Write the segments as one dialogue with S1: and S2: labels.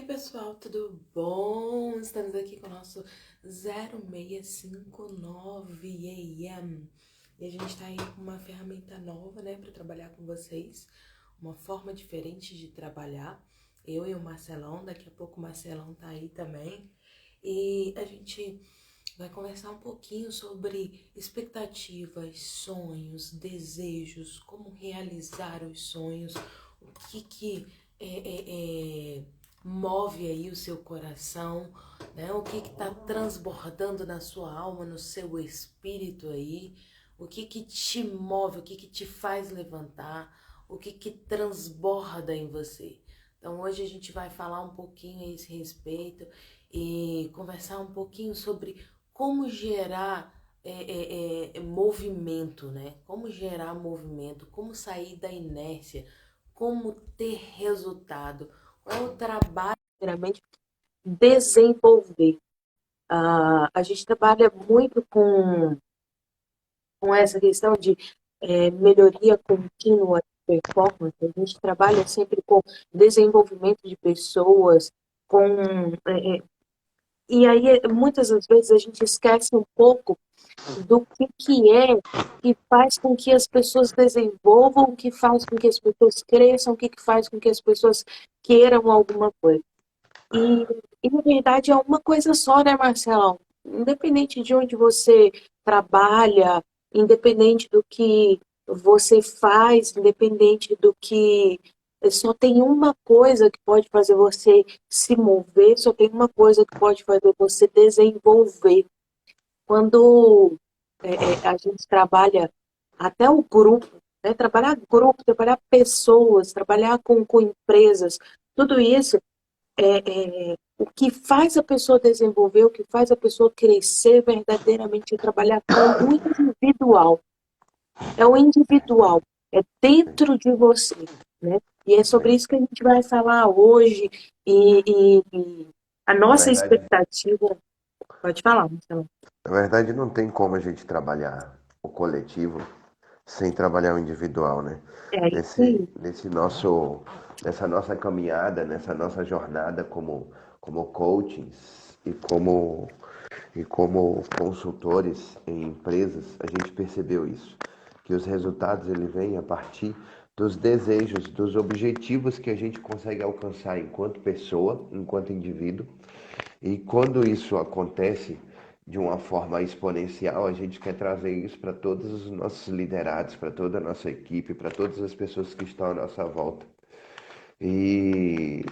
S1: Pessoal, tudo bom? Estamos aqui com o nosso 0659 AM e a gente está aí com uma ferramenta nova, né, para trabalhar com vocês, uma forma diferente de trabalhar. Eu e o Marcelão, daqui a pouco o Marcelão tá aí também, e a gente vai conversar um pouquinho sobre expectativas, sonhos, desejos, como realizar os sonhos, o que move aí o seu coração, né? O que está transbordando na sua alma, no seu espírito aí, o que te move, o que te faz levantar, o que transborda em você. Então hoje a gente vai falar um pouquinho a esse respeito e conversar um pouquinho sobre como gerar movimento, né? Como gerar movimento, como sair da inércia, como ter resultado, qual é o trabalho geralmente desenvolver. A gente trabalha muito com essa questão de melhoria contínua de performance. A gente trabalha sempre com desenvolvimento de pessoas, com e aí muitas das vezes a gente esquece um pouco do que é que faz com que as pessoas desenvolvam, o que faz com que as pessoas cresçam, o que faz com que as pessoas queiram alguma coisa. E, e na verdade é uma coisa só, né, Marcelão? Independente de onde você trabalha, independente do que você faz, independente do que. Só tem uma coisa que pode fazer você se mover, só tem uma coisa que pode fazer você desenvolver. Quando a gente trabalha até o grupo, né? Trabalhar grupo, trabalhar pessoas, trabalhar com empresas, tudo isso o que faz a pessoa desenvolver, o que faz a pessoa crescer verdadeiramente é trabalhar com o individual. É o individual, é dentro de você, né? E é sobre isso que a gente vai falar hoje. E a
S2: Na
S1: nossa
S2: verdade,
S1: expectativa. Pode falar, Marcelo.
S2: na verdade, não tem como a gente trabalhar o coletivo sem trabalhar o individual, né?
S1: É isso
S2: Nesse,
S1: aí.
S2: nesse nosso, nessa nossa caminhada, nessa nossa jornada como coachings e como consultores em empresas, a gente percebeu isso, que os resultados ele vêm a partir dos desejos, dos objetivos que a gente consegue alcançar enquanto pessoa, enquanto indivíduo. E quando isso acontece de uma forma exponencial, a gente quer trazer isso para todos os nossos liderados, para toda a nossa equipe, para todas as pessoas que estão à nossa volta. E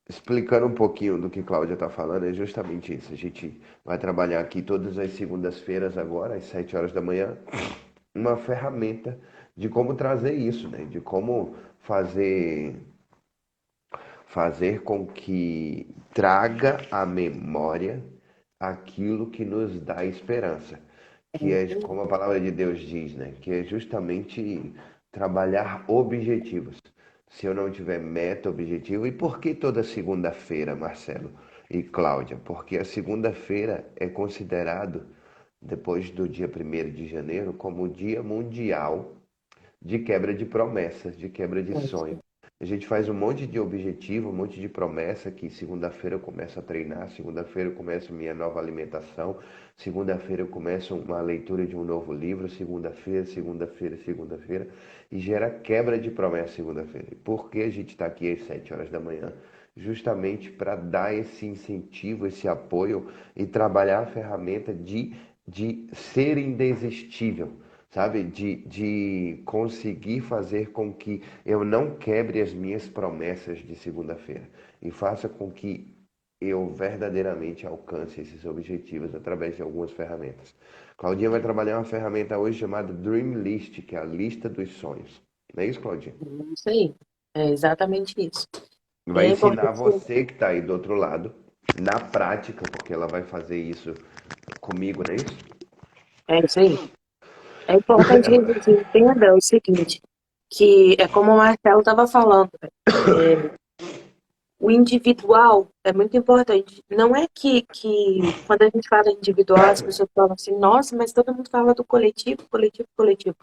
S2: explicando um pouquinho do que Cláudia está falando, é justamente isso. A gente vai trabalhar aqui todas as segundas-feiras agora, às 7 horas da manhã, uma ferramenta de como trazer isso, né? De como fazer com que traga à memória aquilo que nos dá esperança, que é como a palavra de Deus diz, né? Que é justamente trabalhar objetivos. Se eu não tiver meta, objetivo, e por que toda segunda-feira, Marcelo e Cláudia? Porque a segunda-feira é considerado, depois do dia 1º de janeiro, como o Dia Mundial de quebra de promessas, de quebra de sonho. A gente faz um monte de objetivo, um monte de promessa que segunda-feira eu começo a treinar, segunda-feira eu começo minha nova alimentação, segunda-feira eu começo uma leitura de um novo livro, segunda-feira, e gera quebra de promessa segunda-feira. Por que a gente está aqui às 7 horas da manhã? Justamente para dar esse incentivo, esse apoio e trabalhar a ferramenta de ser indesistível, sabe? De conseguir fazer com que eu não quebre as minhas promessas de segunda-feira e faça com que eu verdadeiramente alcance esses objetivos através de algumas ferramentas. Claudinha vai trabalhar uma ferramenta hoje chamada Dream List, que é a lista dos sonhos. Não é isso, Claudinha?
S1: Isso aí. É exatamente isso. E
S2: Vai
S1: é
S2: ensinar
S1: importante.
S2: você que está aí do outro lado, na prática, porque ela vai fazer isso comigo, não é isso?
S1: É isso aí. É importante que a gente entenda o seguinte, que é como o Marcelo estava falando, né? O individual é muito importante. Não é que quando a gente fala individual, as pessoas falam assim, nossa, mas todo mundo fala do coletivo, coletivo, coletivo.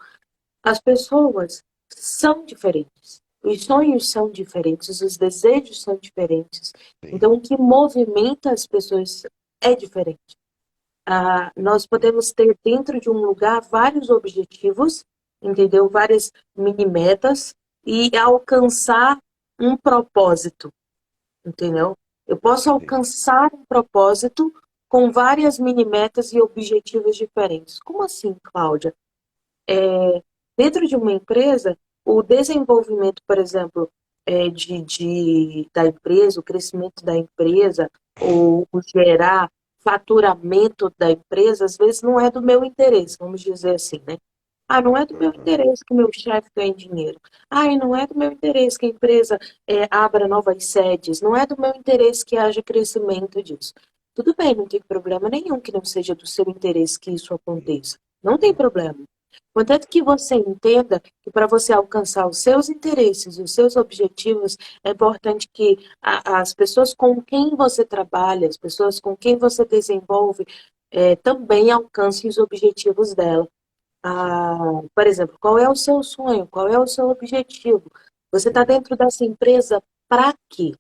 S1: As pessoas são diferentes. os sonhos são diferentes, os desejos são diferentes.
S2: sim,
S1: Então, o que movimenta as pessoas é diferente. Nós podemos ter dentro de um lugar vários objetivos, entendeu? Várias mini metas e alcançar um propósito, entendeu? Eu posso
S2: sim,
S1: alcançar um propósito com várias mini metas e objetivos diferentes. Como assim, Cláudia? Dentro de uma empresa, o desenvolvimento, por exemplo, da empresa, o crescimento da empresa, ou o gerar faturamento da empresa, às vezes não é do meu interesse, vamos dizer assim, né? Não é do meu
S2: aham,
S1: interesse que o meu chefe ganhe dinheiro. E não é do meu interesse que a empresa abra novas sedes. Não é do meu interesse que haja crescimento disso. Tudo bem, não tem problema nenhum que não seja do seu interesse que isso
S2: sim,
S1: aconteça. Não tem problema. Contanto que você entenda que para você alcançar os seus interesses e os seus objetivos, é importante que as pessoas com quem você trabalha, as pessoas com quem você desenvolve, também alcancem os objetivos dela.
S2: sim,
S1: Por exemplo, qual é o seu sonho? Qual é o seu objetivo? Você está
S2: sim,
S1: dentro dessa empresa para quê?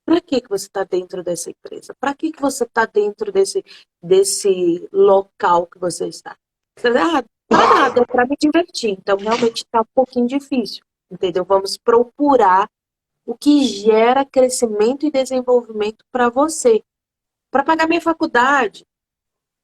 S1: Para que você está dentro dessa empresa? Para que você está dentro desse local que você está? Para nada, é para me divertir. Então, realmente está um pouquinho difícil, entendeu? Vamos procurar o que gera crescimento e desenvolvimento para você. Para pagar minha faculdade.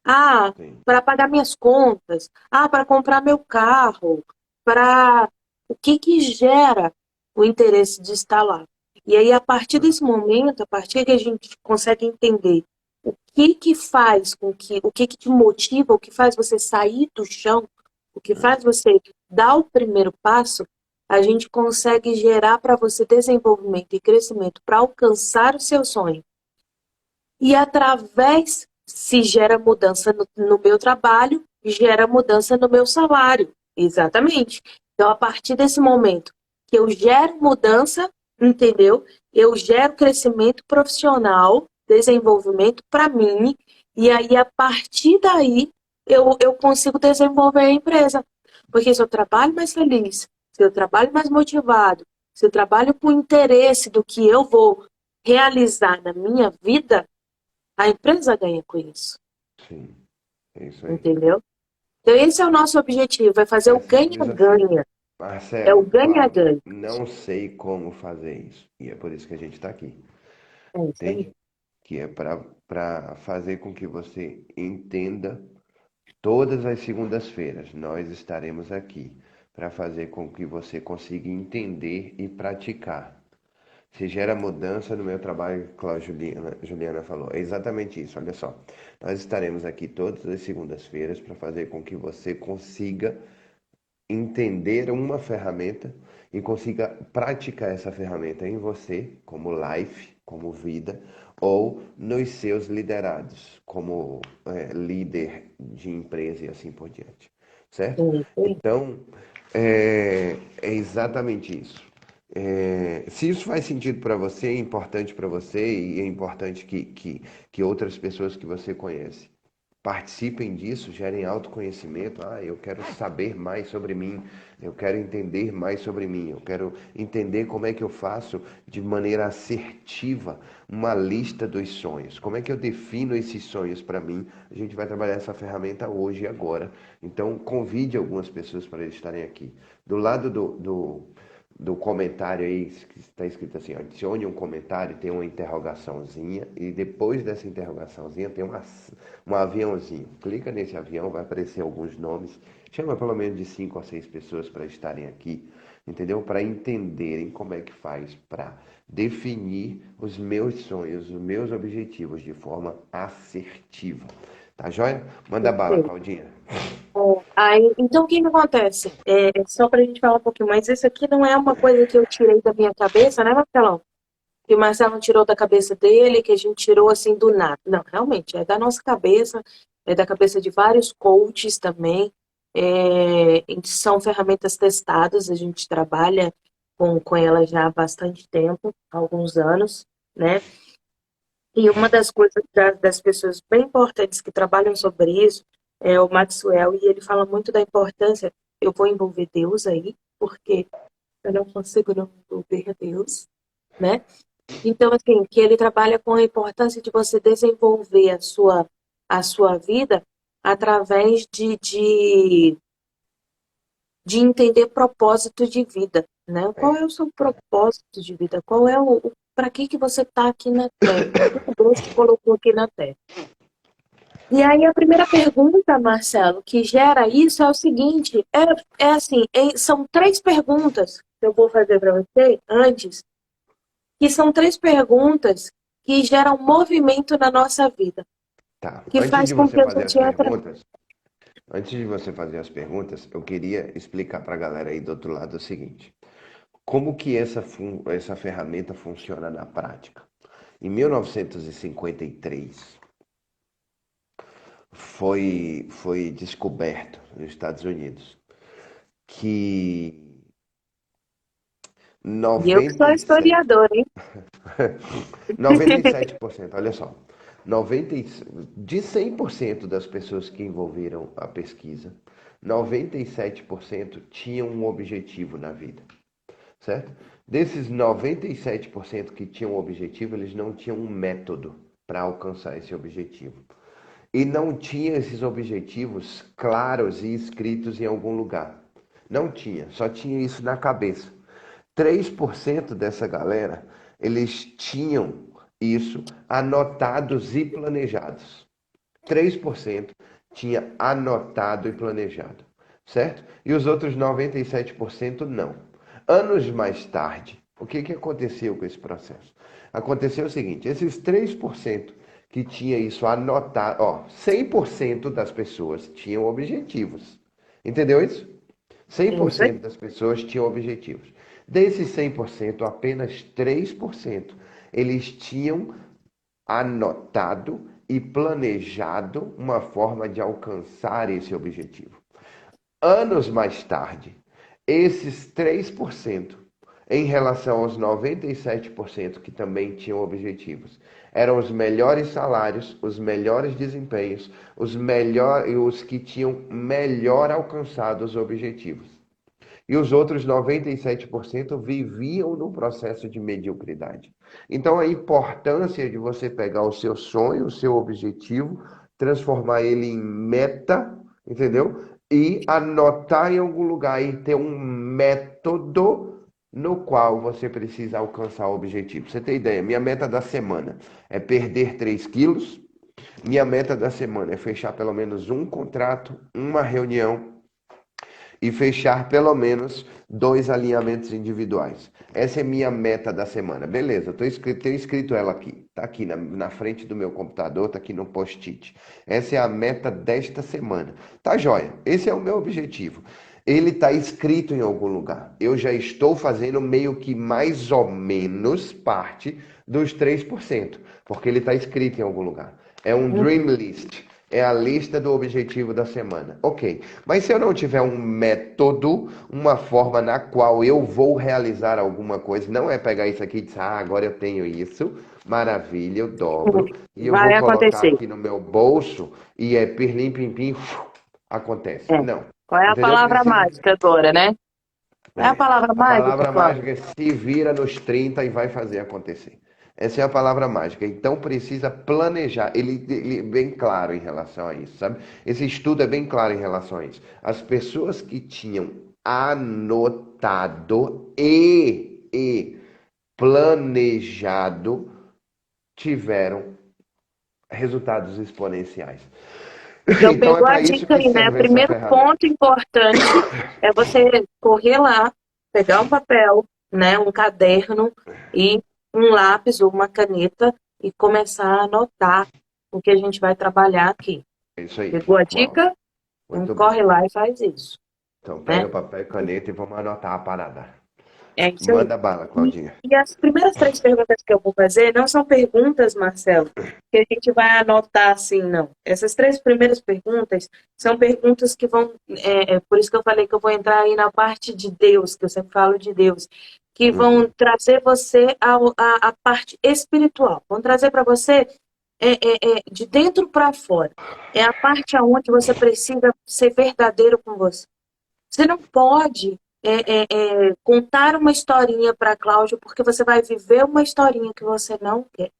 S1: Ah,
S2: sim,
S1: para pagar minhas contas. Para comprar meu carro. Para o que que gera o interesse de estar lá. E aí, a partir desse momento, a partir que a gente consegue entender o que que faz com que, o que que te motiva, o que faz você sair do chão, o que
S2: hum,
S1: faz você dar o primeiro passo, a gente consegue gerar para você desenvolvimento e crescimento para alcançar o seu sonho. E através, se gera mudança no meu trabalho, gera mudança no meu salário. Exatamente. Então, a partir desse momento que eu gero mudança, entendeu? Eu gero crescimento profissional, desenvolvimento para mim, e aí, a partir daí, eu consigo desenvolver a empresa. Porque se eu trabalho mais feliz, se eu trabalho mais motivado, se eu trabalho com interesse do que eu vou realizar na minha vida, a empresa ganha com isso,
S2: sim. É isso aí.
S1: entendeu? Então, esse é o nosso objetivo, é fazer
S2: É
S1: o
S2: simples assim.
S1: ganha-ganha. É o
S2: Marcelo, Cláudia,
S1: ganha-ganha.
S2: não sei como fazer isso. E é por isso que a gente está aqui.
S1: É isso aí.
S2: Entende? Que é para fazer com que você entenda. Todas as segundas-feiras nós estaremos aqui para fazer com que você consiga entender e praticar. Se gera mudança no meu trabalho, Cláudia Juliana falou. É exatamente isso, olha só. Nós estaremos aqui todas as segundas-feiras para fazer com que você consiga entender uma ferramenta e consiga praticar essa ferramenta em você, como life, como vida, ou nos seus liderados, como líder de empresa e assim por diante,
S1: É
S2: certo?
S1: isso aí.
S2: Então, é exatamente isso. Se isso faz sentido para você, é importante para você e é importante que outras pessoas que você conhece participem disso, gerem autoconhecimento. Eu quero saber mais sobre mim, eu quero entender mais sobre mim, eu quero entender como é que eu faço de maneira assertiva uma lista dos sonhos. Como é que eu defino esses sonhos para mim? A gente vai trabalhar essa ferramenta hoje e agora. Então, convide algumas pessoas para eles estarem aqui. Do lado do comentário aí, que está escrito assim, ó, adicione um comentário, tem uma interrogaçãozinha, e depois dessa interrogaçãozinha tem um aviãozinho. Clica nesse avião, vai aparecer alguns nomes. Chama pelo menos de 5 a 6 pessoas para estarem aqui, entendeu? Para entenderem como é que faz para definir os meus sonhos, os meus objetivos de forma assertiva. Tá joia? Manda bala,
S1: Perfeito.
S2: Claudinha.
S1: Aí, então, o que que acontece? Só para a gente falar um pouquinho, mas isso aqui não é uma coisa que eu tirei da minha cabeça, né, Marcelão? Que o Marcelo tirou da cabeça dele, que a gente tirou assim do nada. Não, realmente, é da nossa cabeça, é da cabeça de vários coaches também. São ferramentas testadas, a gente trabalha com elas já há bastante tempo, há alguns anos, né? E uma das coisas das pessoas bem importantes que trabalham sobre isso é o Maxwell, e ele fala muito da importância. Eu vou envolver Deus aí, porque eu não consigo não ver Deus, né? Então, assim, que ele trabalha com a importância de você desenvolver a sua vida através de entender propósito de vida, né? Qual
S2: É,
S1: é o seu propósito de vida? Qual é para que você está aqui na Terra? Por que Deus te colocou aqui na Terra? E aí a primeira pergunta, Marcelo, que gera isso é o seguinte, é assim, são três perguntas que eu vou fazer para você antes, que são três perguntas que geram movimento na nossa vida,
S2: tá.
S1: que faz com que a gente entre.
S2: Antes de você fazer as perguntas, eu queria explicar para a galera aí do outro lado o seguinte: como que essa ferramenta funciona na prática? Em 1953, foi descoberto nos Estados Unidos que
S1: E eu que sou
S2: 97,
S1: historiadora, hein?
S2: 97%, olha só, 90, de 100% das pessoas que envolveram a pesquisa, 97% tinham um objetivo na vida, certo? Desses 97% que tinham um objetivo, eles não tinham um método para alcançar esse objetivo. E não tinha esses objetivos claros e escritos em algum lugar. Não tinha, só tinha isso na cabeça. 3% dessa galera, eles tinham isso anotados e planejados. 3% tinha anotado e planejado, certo? E os outros 97% não. Anos mais tarde, o que aconteceu com esse processo? Aconteceu o seguinte, esses 3% que tinha isso anotado, 100% das pessoas tinham objetivos. Entendeu isso?
S1: É isso aí.
S2: 100% das pessoas tinham objetivos. Desses 100%, apenas 3% eles tinham anotado e planejado uma forma de alcançar esse objetivo. Anos mais tarde, esses 3%, em relação aos 97% que também tinham objetivos, eram os melhores salários, os melhores desempenhos, os que tinham melhor alcançado os objetivos. E os outros 97% viviam no processo de mediocridade. Então, a importância de você pegar o seu sonho, o seu objetivo, transformar ele em meta, entendeu? E anotar em algum lugar e ter um método no qual você precisa alcançar o objetivo. Você tem ideia? Minha meta da semana é perder 3 quilos. Minha meta da semana é fechar pelo menos um contrato, uma reunião e fechar pelo menos 2 alinhamentos individuais. Essa é minha meta da semana. Beleza, tenho escrito ela aqui. Está aqui na frente do meu computador, está aqui no post-it. Essa é a meta desta semana. Tá joia, esse é o meu objetivo. Ele está escrito em algum lugar. Eu já estou fazendo meio que mais ou menos parte dos 3%, porque ele está escrito em algum lugar. É um dream list. É a lista do objetivo da semana. Ok. Mas se eu não tiver um método, uma forma na qual eu vou realizar alguma coisa, não é pegar isso aqui e dizer, agora eu tenho isso, maravilha, eu dobro, e eu vou
S1: Vai
S2: colocar
S1: acontecer.
S2: aqui no meu bolso e é pirlim pim pim, acontece.
S1: É.
S2: Não.
S1: Qual é a
S2: Entendeu?
S1: palavra mágica agora, né? Qual é a palavra
S2: A
S1: mágica,
S2: palavra
S1: Cláudio?
S2: mágica é se vira nos 30 e vai fazer acontecer. Essa é a palavra mágica. Então precisa planejar. Ele é bem claro em relação a isso, sabe? Esse estudo é bem claro em relação a isso. As pessoas que tinham anotado e planejado tiveram resultados exponenciais.
S1: Então,
S2: Então é
S1: pegou a
S2: para isso
S1: dica
S2: que
S1: aí, né?
S2: serve essa
S1: Primeiro
S2: ferramenta.
S1: ponto importante é você correr lá, pegar um papel, né, um caderno e um lápis ou uma caneta e começar a anotar o que a gente vai trabalhar aqui.
S2: É isso aí.
S1: Pegou a
S2: Uau,
S1: dica? Então
S2: muito bem.
S1: corre lá e faz isso,
S2: Então
S1: né?
S2: pega papel e caneta e vamos anotar a parada.
S1: É isso aí.
S2: Manda bala,
S1: E,
S2: Claudinha.
S1: e as primeiras três perguntas que eu vou fazer não são perguntas, Marcelo, que a gente vai anotar assim, não. Essas três primeiras perguntas são perguntas que vão. Por isso que eu falei que eu vou entrar aí na parte de Deus, que eu sempre falo de Deus, que vão
S2: Uhum.
S1: trazer você a parte espiritual. Vão trazer para você de dentro para fora. É a parte onde você precisa ser verdadeiro com você. Você não pode contar uma historinha para Cláudio, porque você vai viver uma historinha que você não quer,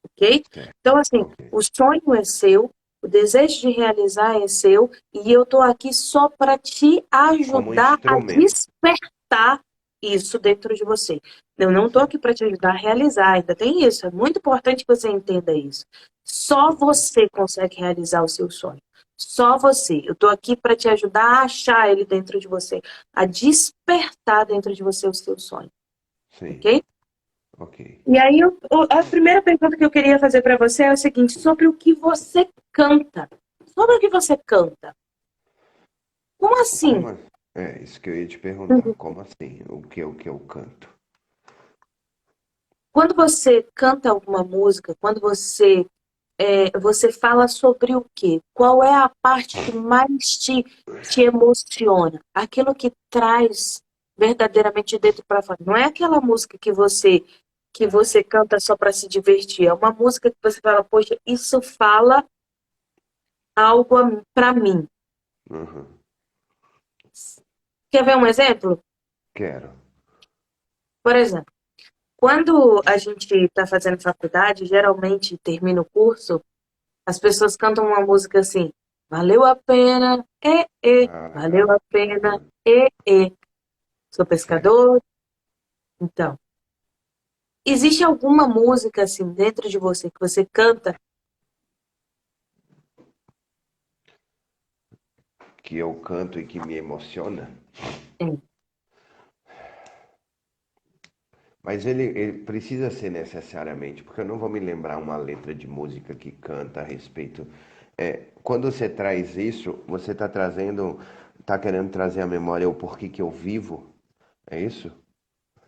S1: ok?
S2: Certo.
S1: Então, assim,
S2: Ok.
S1: o sonho é seu, o desejo de realizar é seu, e eu estou aqui só para te
S2: Como
S1: ajudar a
S2: instrumento.
S1: despertar isso dentro de você. Eu não estou
S2: Certo.
S1: aqui para te ajudar a realizar, ainda tem isso. É muito importante que você entenda isso. Só
S2: Ok.
S1: você consegue realizar o seu sonho. Só você. Eu estou aqui para te ajudar a achar ele dentro de você, a despertar dentro de você o seu sonho,
S2: Sim.
S1: ok?
S2: Ok.
S1: E aí, a primeira pergunta que eu queria fazer para você é o seguinte: sobre o que você canta. Sobre o que você canta. Como assim?
S2: Como é isso que eu ia te perguntar? Como assim? O que eu canto?
S1: Quando você canta alguma música, quando você fala sobre o quê? Qual é a parte que mais te emociona? Aquilo que traz verdadeiramente dentro para fora. Não é aquela música que você canta só para se divertir. É uma música que você fala, poxa, isso fala algo para mim.
S2: Uhum.
S1: Quer ver um exemplo?
S2: Quero.
S1: Por exemplo, quando a gente está fazendo faculdade, geralmente termina o curso, as pessoas cantam uma música assim: valeu a pena, valeu
S2: Ah,
S1: a pena,
S2: uhum.
S1: é. Sou
S2: Certo.
S1: pescador. Então, existe alguma música assim dentro de você que você canta?
S2: Que eu canto e que me emociona.
S1: É,
S2: Mas ele precisa ser necessariamente, porque eu não vou me lembrar uma letra de música que canta a respeito. Quando você traz isso, você está trazendo, está querendo trazer à memória o porquê que eu vivo. É isso?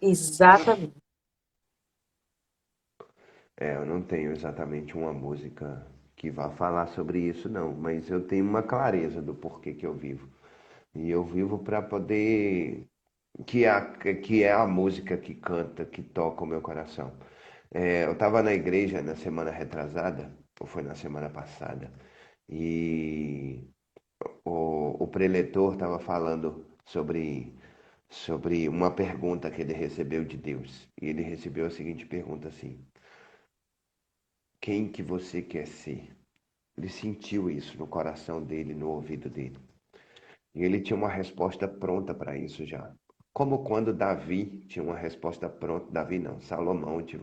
S1: exatamente.
S2: Eu não tenho exatamente uma música que vá falar sobre isso, não, mas eu tenho uma clareza do porquê que eu vivo. E eu vivo para poder, que é a música que canta, que toca o meu coração. Eu estava na igreja na semana retrasada, ou foi na semana passada, e o preletor estava falando sobre uma pergunta que ele recebeu de Deus. E ele recebeu a seguinte pergunta assim: quem que você quer ser? Ele sentiu isso no coração dele, no ouvido dele. E ele tinha uma resposta pronta para isso já. Como quando Davi tinha uma resposta pronta, Davi não, Salomão tinha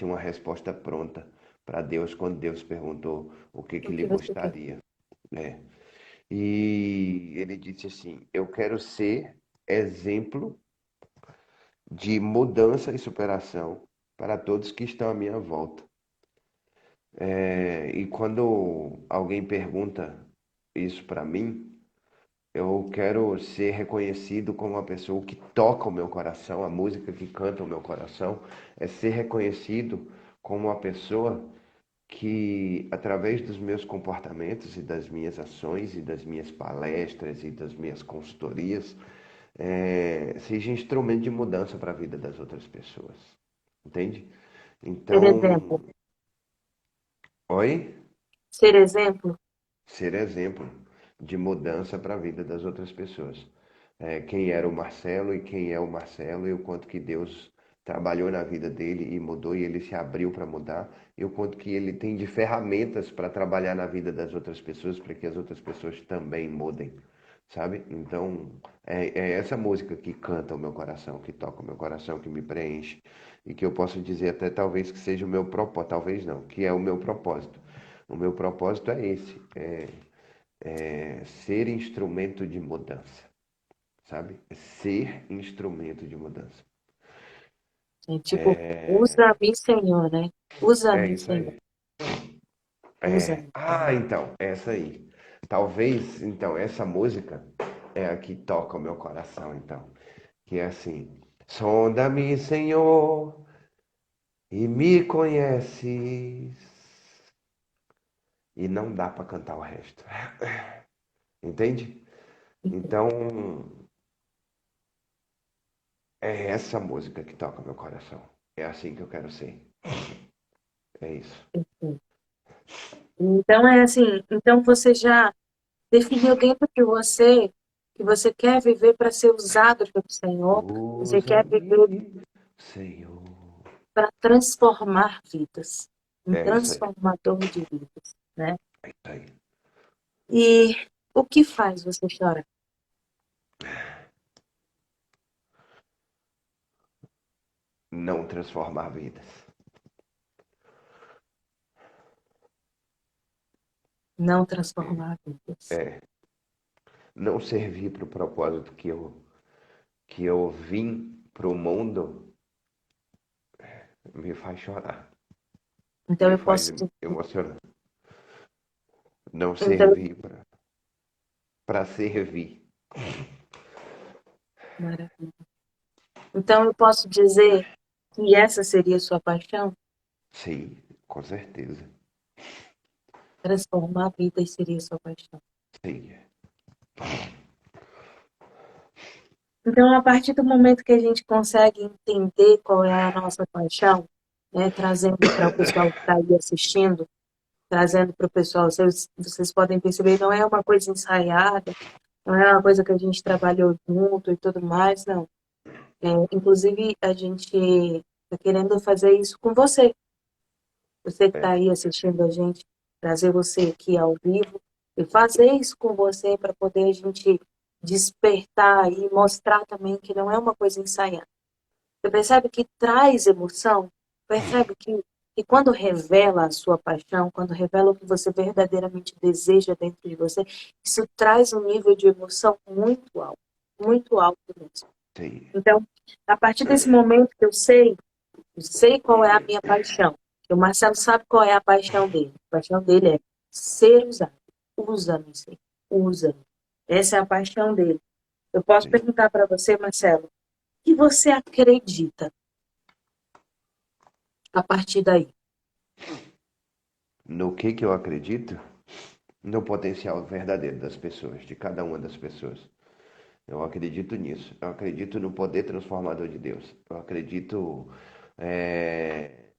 S2: uma resposta pronta para Deus quando Deus perguntou o que que
S1: O
S2: ele
S1: que você quer?
S2: gostaria, né? E ele disse assim: eu quero ser exemplo de mudança e superação para todos que estão à minha volta. E quando alguém pergunta isso para mim, eu quero ser reconhecido como uma pessoa que toca o meu coração, a música que canta o meu coração, é ser reconhecido como uma pessoa que, através dos meus comportamentos e das minhas ações e das minhas palestras e das minhas consultorias, seja instrumento de mudança para a vida das outras pessoas. Entende?
S1: Ser
S2: Então,
S1: exemplo.
S2: oi?
S1: Ser exemplo.
S2: Ser exemplo de mudança para a vida das outras pessoas. Quem era o Marcelo e quem é o Marcelo e o quanto que Deus trabalhou na vida dele e mudou e ele se abriu para mudar e o quanto que ele tem de ferramentas para trabalhar na vida das outras pessoas para que as outras pessoas também mudem, sabe? Então é essa música que canta o meu coração, que toca o meu coração, que me preenche e que eu posso dizer até talvez que seja o meu propósito, talvez não, que é o meu propósito. O meu propósito é esse, ser instrumento de mudança, sabe? É ser instrumento de mudança.
S1: É tipo, usa-me, Senhor, né?
S2: É
S1: Usa-me,
S2: isso
S1: Senhor.
S2: aí.
S1: Usa-me.
S2: Então, essa aí. Talvez, então, essa música é a que toca o meu coração, então. Que é assim: sonda-me, Senhor, e me conheces. E não dá para cantar o resto. Entende? Então, é essa música que toca meu coração. É assim que eu quero ser. É isso.
S1: Então é assim, então você já definiu dentro de você que você quer viver para ser usado pelo Senhor, você quer viver
S2: Usa-me, Senhor.
S1: para transformar vidas, um
S2: É isso aí.
S1: transformador de vidas, né?
S2: É isso aí.
S1: E o que faz você chorar?
S2: Não transformar vidas.
S1: Não transformar vidas.
S2: É. Não servir para o propósito que eu vim para o mundo me faz chorar.
S1: Então
S2: Me
S1: eu
S2: faz
S1: posso dizer,
S2: emocionar. Não
S1: então,
S2: servir para servir.
S1: maravilha. Então eu posso dizer que essa seria a sua paixão?
S2: Sim, com certeza.
S1: Transformar vidas seria a sua paixão.
S2: Sim.
S1: Então, a partir do momento que a gente consegue entender qual é a nossa paixão, né, trazendo para o pessoal que está aí assistindo, trazendo para o pessoal, vocês podem perceber, não é uma coisa ensaiada, não é uma coisa que a gente trabalhou junto e tudo mais, não. Inclusive, a gente está querendo fazer isso com você. Você que está
S2: É,
S1: aí assistindo a gente, trazer você aqui ao vivo e fazer isso com você para poder a gente despertar e mostrar também que não é uma coisa ensaiada. Você percebe que traz emoção? Percebe que quando revela a sua paixão, quando revela o que você verdadeiramente deseja dentro de você, isso traz um nível de emoção muito alto mesmo.
S2: sim.
S1: Então, a partir desse momento que eu sei qual é a minha paixão. O Marcelo sabe qual é a paixão dele. A paixão dele é ser usado. Usa-me, Senhor. Usa-me. Essa é a paixão dele. Eu posso
S2: Sim.
S1: perguntar para você, Marcelo, o que você acredita a partir daí?
S2: No que eu acredito? No potencial verdadeiro das pessoas, de cada uma das pessoas. Eu acredito nisso. Eu acredito no poder transformador de Deus. Eu acredito é,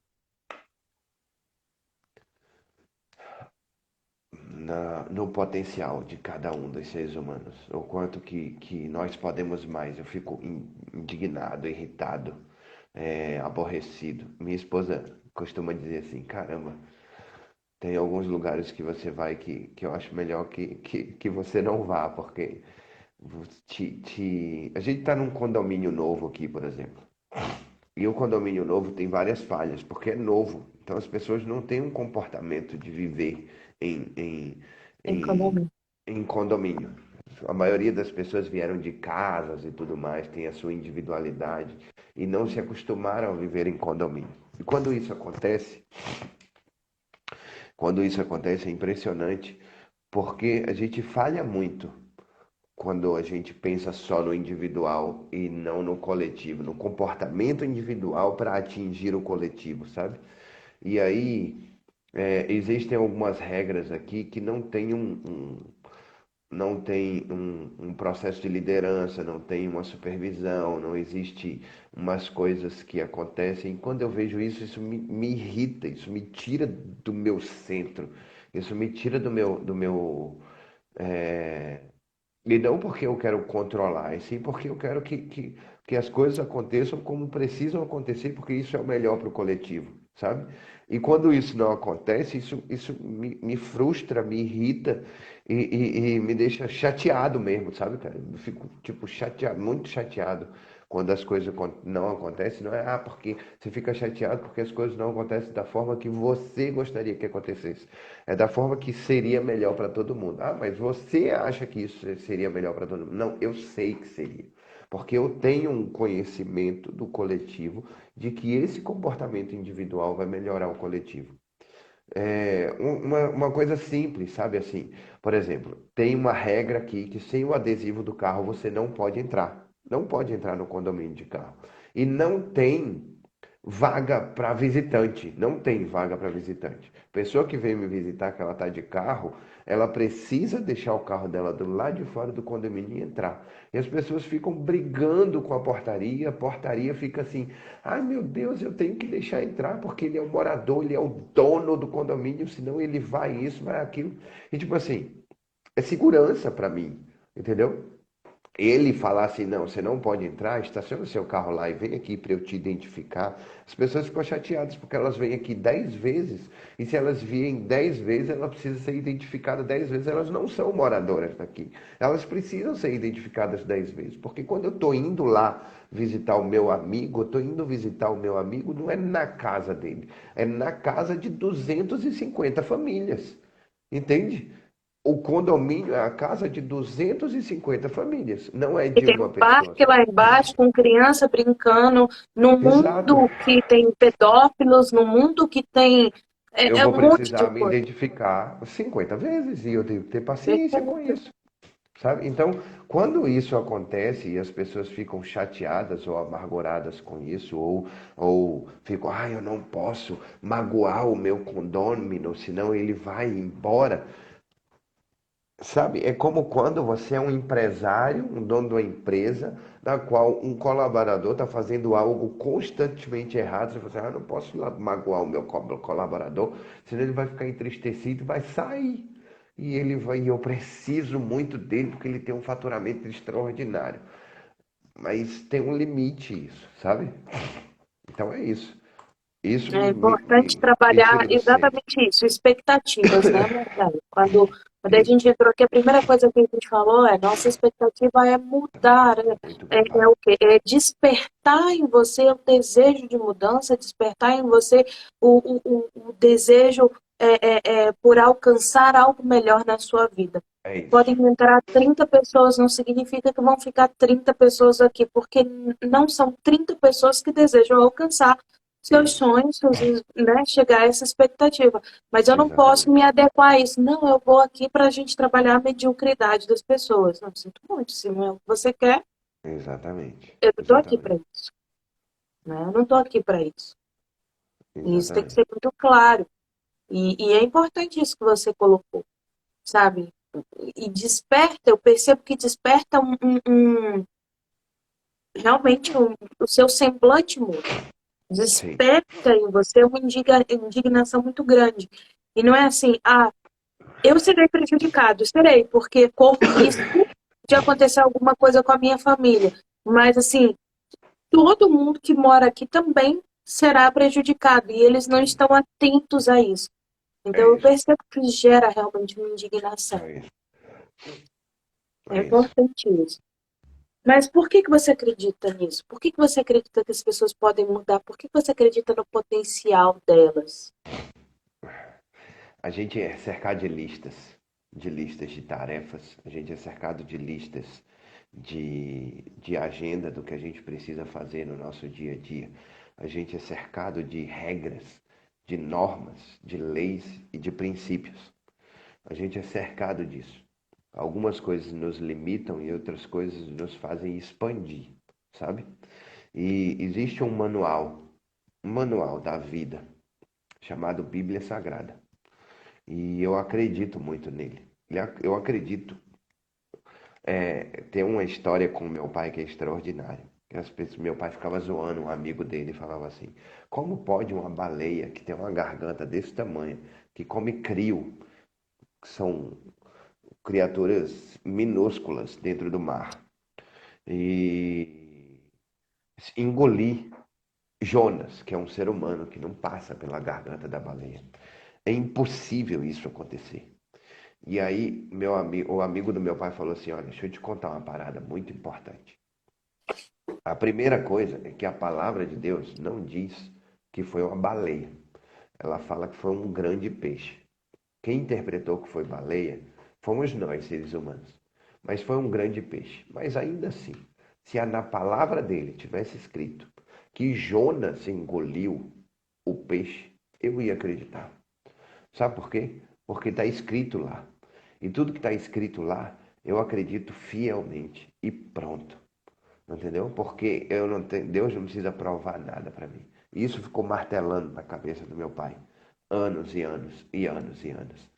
S2: no potencial de cada um dos seres humanos. O quanto que nós podemos mais. Eu fico indignado, irritado, aborrecido. Minha esposa costuma dizer assim: caramba, tem alguns lugares que você vai que eu acho melhor que você não vá, porque a gente está num condomínio novo aqui, por exemplo. E o condomínio novo tem várias falhas, porque é novo. Então as pessoas não têm um comportamento de viver em, em,
S1: Em
S2: em,
S1: comum.
S2: em condomínio. A maioria das pessoas vieram de casas e tudo mais, tem a sua individualidade e não se acostumaram a viver em condomínio. E quando isso acontece é impressionante, porque a gente falha muito quando a gente pensa só no individual e não no coletivo, no comportamento individual para atingir o coletivo, sabe? E aí existem algumas regras aqui que não tem um processo de liderança, não tem uma supervisão, não existe umas coisas que acontecem. E quando eu vejo isso, isso me irrita, isso me tira do meu centro, isso me tira do meu e não porque eu quero controlar, e sim porque eu quero que as coisas aconteçam como precisam acontecer, porque isso é o melhor para o coletivo, sabe? E quando isso não acontece, isso me frustra, me irrita e me deixa chateado mesmo, sabe, cara? Eu fico, tipo, chateado, muito chateado quando as coisas não acontecem. Não é, porque você fica chateado porque as coisas não acontecem da forma que você gostaria que acontecesse. É da forma que seria melhor para todo mundo. Ah, mas você acha que isso seria melhor para todo mundo? Não, eu sei que seria. Porque eu tenho um conhecimento do coletivo de que esse comportamento individual vai melhorar o coletivo. Uma coisa simples, sabe assim? Por exemplo, tem uma regra aqui que sem o adesivo do carro você não pode entrar. Não pode entrar no condomínio de carro. E não tem vaga para visitante. Não tem vaga para visitante. Pessoa que vem me visitar, que ela está de carro, ela precisa deixar o carro dela do lado de fora do condomínio e entrar. E as pessoas ficam brigando com a portaria fica assim: ai meu Deus, eu tenho que deixar entrar porque ele é o morador, ele é o dono do condomínio, senão ele vai isso, vai aquilo. E tipo assim, é segurança para mim, entendeu? ele falar assim, não, você não pode entrar, estaciona o seu carro lá e vem aqui para eu te identificar. As pessoas ficam chateadas porque elas vêm aqui 10 vezes e se elas vierem 10 vezes, ela precisa ser identificada 10 vezes. Elas não são moradoras daqui. Elas precisam ser identificadas 10 vezes. Porque quando eu estou indo lá visitar o meu amigo, eu estou indo visitar o meu amigo, não é na casa dele, é na casa de 250 famílias. Entende? O condomínio é a casa de 250 famílias, não é
S1: E
S2: de
S1: tem
S2: uma
S1: um
S2: pessoa
S1: parque
S2: só.
S1: lá embaixo com criança brincando, num
S2: Exato.
S1: mundo que tem pedófilos, num mundo que tem
S2: Eu
S1: é
S2: vou
S1: um monte de
S2: precisar me
S1: coisa.
S2: identificar 50 vezes e eu tenho que ter paciência com isso, sabe? Então, quando isso acontece e as pessoas ficam chateadas ou amarguradas com isso, ou ficam, eu não posso magoar o meu condômino, senão ele vai embora. Sabe, é como quando você é um empresário, um dono de uma empresa, na qual um colaborador está fazendo algo constantemente errado. Você fala assim, não posso magoar o meu colaborador, senão ele vai ficar entristecido e vai sair. E ele vai, e eu preciso muito dele porque ele tem um faturamento extraordinário. Mas tem um limite isso, sabe? Então é isso. Isso
S1: É importante
S2: me
S1: trabalhar
S2: tira do centro.
S1: exatamente isso, expectativas, né, Marcelo? Quando a gente entrou aqui, a primeira coisa que a gente falou é nossa expectativa é mudar,
S2: Muito
S1: é,
S2: bem,
S1: é
S2: pai.
S1: o quê? É despertar em você o desejo de mudança, despertar em você o desejo por alcançar algo melhor na sua vida.
S2: É isso.
S1: Podem entrar 30 pessoas, não significa que vão ficar 30 pessoas aqui, porque não são 30 pessoas que desejam alcançar seus
S2: Isso.
S1: sonhos, né, chegar a essa expectativa. Mas eu não posso me
S2: Exatamente.
S1: adequar a isso. Não, eu vou aqui para a gente trabalhar a mediocridade das pessoas. Não, sinto muito. Se não é o que você quer,
S2: Exatamente.
S1: eu não estou aqui para
S2: Exatamente.
S1: isso. Né? Eu não estou aqui para isso. E isso tem que
S2: Exatamente.
S1: ser muito claro. E é importante isso que você colocou, sabe? E desperta, eu percebo que desperta realmente o seu semblante muda.
S2: Sim.
S1: Desperta em você uma indignação muito grande. E não é assim, eu serei prejudicado, serei, porque corro risco de acontecer alguma coisa com a minha família. Mas, assim, todo mundo que mora aqui também será prejudicado e eles não
S2: Sim.
S1: estão atentos a isso.
S2: É
S1: Então, eu
S2: isso.
S1: percebo que gera realmente uma indignação.
S2: É isso.
S1: É
S2: É isso.
S1: importante isso. Mas por que que você acredita nisso? Por que que você acredita que as pessoas podem mudar? Por que que você acredita no potencial delas?
S2: A gente é cercado de listas de tarefas, a gente é cercado de listas de agenda do que a gente precisa fazer no nosso dia a dia. A gente é cercado de regras, de normas, de leis e de princípios. A gente é cercado disso. Algumas coisas nos limitam e outras coisas nos fazem expandir, sabe? E existe um manual da vida, chamado Bíblia Sagrada. E eu acredito muito nele. Eu acredito. Tem uma história com meu pai que é extraordinária. Meu pai ficava zoando um amigo dele e falava assim: como pode uma baleia que tem uma garganta desse tamanho, que come crio, que são criaturas minúsculas dentro do mar, e engolir Jonas, que é um ser humano que não passa pela garganta da baleia? É impossível isso acontecer. E aí, o amigo do meu pai falou assim: olha, deixa eu te contar uma parada muito importante. A primeira coisa é que a palavra de Deus não diz que foi uma baleia. Ela fala que foi um grande peixe. Quem interpretou que foi baleia fomos nós, seres humanos. Mas foi um grande peixe. Mas ainda assim, se na palavra dele tivesse escrito que Jonas engoliu o peixe, eu ia acreditar. Sabe por quê? Porque está escrito lá. E tudo que está escrito lá, eu acredito fielmente. E pronto. Entendeu? Porque eu não tenho, Deus não precisa provar nada para mim. E isso ficou martelando na cabeça do meu pai. Anos e anos e anos e anos.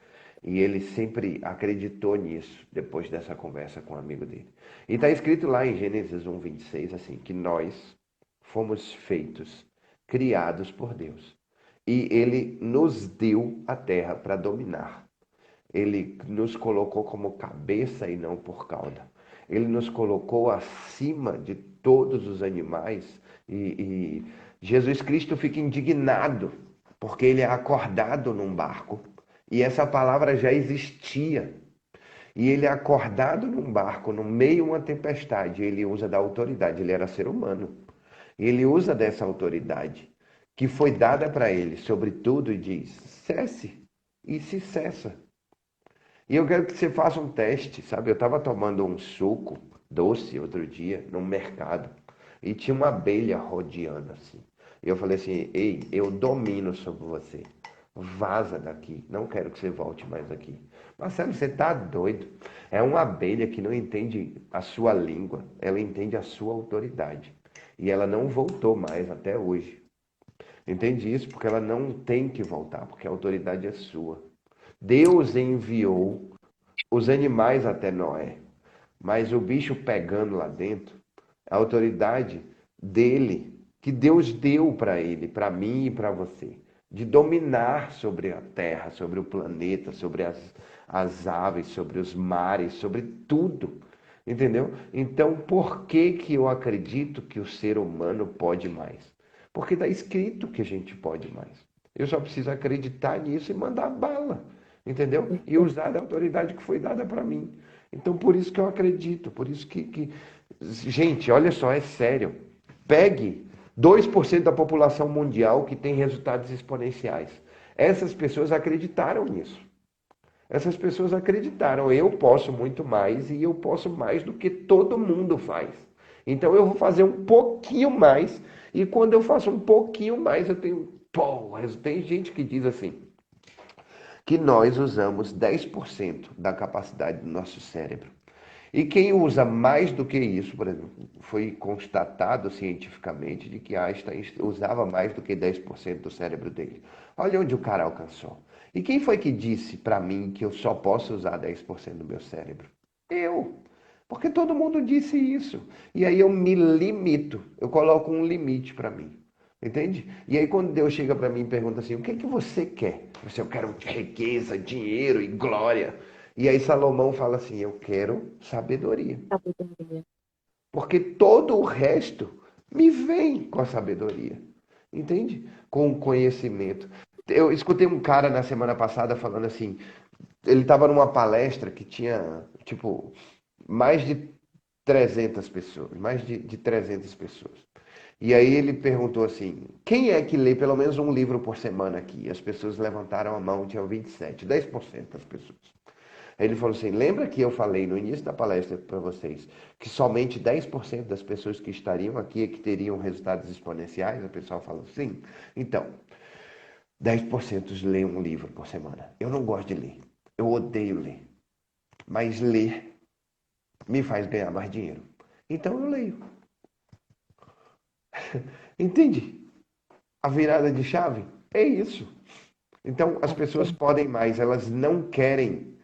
S2: E ele sempre acreditou nisso depois dessa conversa com um amigo dele. E está escrito lá em Gênesis 1:26 assim, que nós fomos feitos, criados por Deus. E ele nos deu a terra para dominar. Ele nos colocou como cabeça e não por cauda. Ele nos colocou acima de todos os animais e Jesus Cristo fica indignado porque ele é acordado num barco e essa palavra já existia. E ele é acordado num barco, no meio de uma tempestade, ele usa da autoridade, ele era ser humano. Ele usa dessa autoridade que foi dada para ele sobre tudo e diz: cesse, e se cessa. E eu quero que você faça um teste, sabe? Eu estava tomando um suco doce outro dia no mercado e tinha uma abelha rodeando assim. E eu falei assim: ei, eu domino sobre você. Vaza daqui. Não quero que você volte mais aqui. Marcelo, você tá doido. É uma abelha que não entende a sua língua, ela entende a sua autoridade. E ela não voltou mais até hoje. Entende isso? Porque ela não tem que voltar, porque a autoridade é sua. Deus enviou os animais até Noé, mas o bicho pegando lá dentro, a autoridade dele, que Deus deu para ele, para mim e para você, de dominar sobre a terra, sobre o planeta, sobre as aves, sobre os mares, sobre tudo. Entendeu? Então, por que que eu acredito que o ser humano pode mais? Porque está escrito que a gente pode mais. Eu só preciso acreditar nisso e mandar bala, entendeu? E usar da autoridade que foi dada para mim. Então, por isso que eu acredito, por isso que... Gente, olha só, é sério. Pegue 2% da população mundial que tem resultados exponenciais. Essas pessoas acreditaram nisso. Essas pessoas acreditaram, eu posso muito mais e eu posso mais do que todo mundo faz. Então eu vou fazer um pouquinho mais e quando eu faço um pouquinho mais eu tenho... Pô, tem gente que diz assim, que nós usamos 10% da capacidade do nosso cérebro. E quem usa mais do que isso, por exemplo, foi constatado cientificamente de que Einstein usava mais do que 10% do cérebro dele. Olha onde o cara alcançou. E quem foi que disse para mim que eu só posso usar 10% do meu cérebro? Eu. Porque todo mundo disse isso. E aí eu me limito, eu coloco um limite para mim. Entende? E aí quando Deus chega para mim e pergunta assim, o que é que você quer? Eu quero riqueza, dinheiro e glória. E aí Salomão fala assim, eu quero sabedoria.
S1: Sabedoria.
S2: Porque todo o resto me vem com a sabedoria. Entende? Com o conhecimento. Eu escutei um cara na semana passada falando assim, ele estava numa palestra que tinha, tipo, mais de 300 pessoas, mais de 300 pessoas. E aí ele perguntou assim, quem é que lê pelo menos um livro por semana aqui? As pessoas levantaram a mão, tinham 27, 10% das pessoas. Aí ele falou assim, lembra que eu falei no início da palestra para vocês que somente 10% das pessoas que estariam aqui é que teriam resultados exponenciais? O pessoal falou, sim. Então, 10% lê um livro por semana. Eu não gosto de ler. Eu odeio ler. Mas ler me faz ganhar mais dinheiro. Então eu leio. Entende? A virada de chave é isso. Então as pessoas podem mais, elas não querem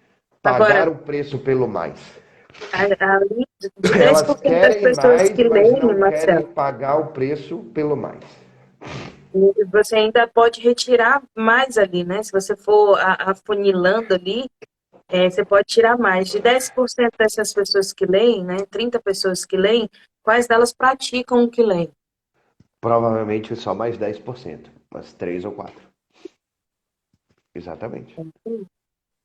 S2: pagar
S1: Agora,
S2: o preço pelo mais.
S1: além de
S2: Elas
S1: 10% das
S2: querem
S1: pessoas
S2: mais,
S1: que
S2: mas
S1: leem,
S2: não querem
S1: Marcelo,
S2: pagar o preço pelo mais.
S1: e você ainda pode retirar mais ali, né? Se você for afunilando ali, você pode tirar mais. De 10% dessas pessoas que leem, né? 30 pessoas que leem, quais delas praticam o que leem?
S2: Provavelmente só mais 10%, mas 3 ou 4. Exatamente.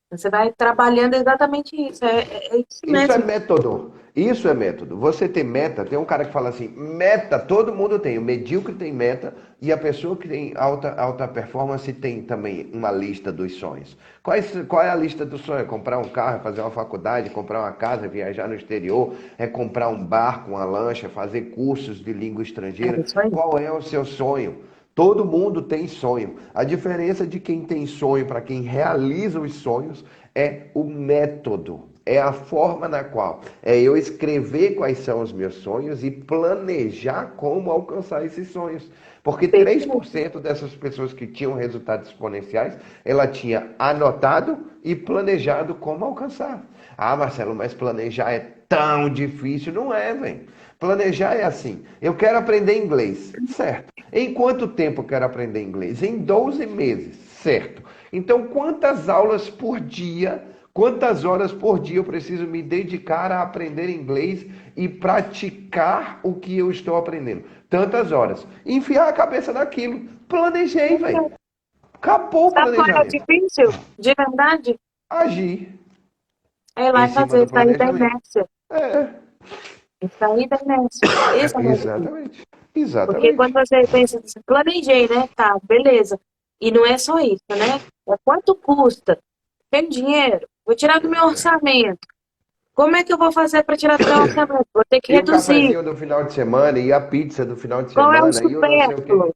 S1: Você vai trabalhando exatamente isso. É isso
S2: Isso é
S1: mesmo.
S2: método. Isso é método. Você tem meta, tem um cara que fala assim, meta, todo mundo tem. O medíocre tem meta e a pessoa que tem alta performance tem também uma lista dos sonhos. Qual é a lista dos sonhos? É comprar um carro, é fazer uma faculdade, comprar uma casa, viajar no exterior, é comprar um barco, uma lancha, fazer cursos de língua
S1: É
S2: estrangeira.
S1: isso aí.
S2: Qual é o seu sonho? Todo mundo tem sonho. A diferença de quem tem sonho para quem realiza os sonhos é o método. É a forma na qual é eu escrever quais são os meus sonhos e planejar como alcançar esses sonhos. Porque
S1: Perfeito.
S2: 3% dessas pessoas que tinham resultados exponenciais, ela tinha anotado e planejado como alcançar. Ah, Marcelo, mas planejar é tão difícil. Não é, velho. Planejar é assim. Eu quero aprender inglês. Certo. Em quanto tempo eu quero aprender inglês? Em 12 meses. Certo. Então, quantas aulas por dia Quantas horas por dia eu preciso me dedicar a aprender inglês e praticar o que eu estou aprendendo? Tantas horas. Enfiar a cabeça naquilo. Planejei, velho. Acabou o
S1: Sabe qual é o
S2: planejamento.
S1: difícil? De verdade?
S2: Agir
S1: É ir
S2: em
S1: lá e
S2: cima
S1: fazer,
S2: do
S1: sair da
S2: planejamento.
S1: inércia.
S2: É,
S1: Sair da inércia. Esse é o mais difícil.
S2: exatamente.
S1: Porque quando
S2: Exatamente.
S1: você pensa assim, planejei, né? Tá, beleza. E não é só isso, né? É quanto custa? Tem dinheiro? Vou tirar do meu orçamento. Como é que eu vou fazer para tirar do meu orçamento? Vou ter que
S2: E o
S1: reduzir.
S2: cafezinho do final de semana, e a pizza do final de
S1: Qual é o
S2: semana, e o não sei o quê.
S1: supérfluo?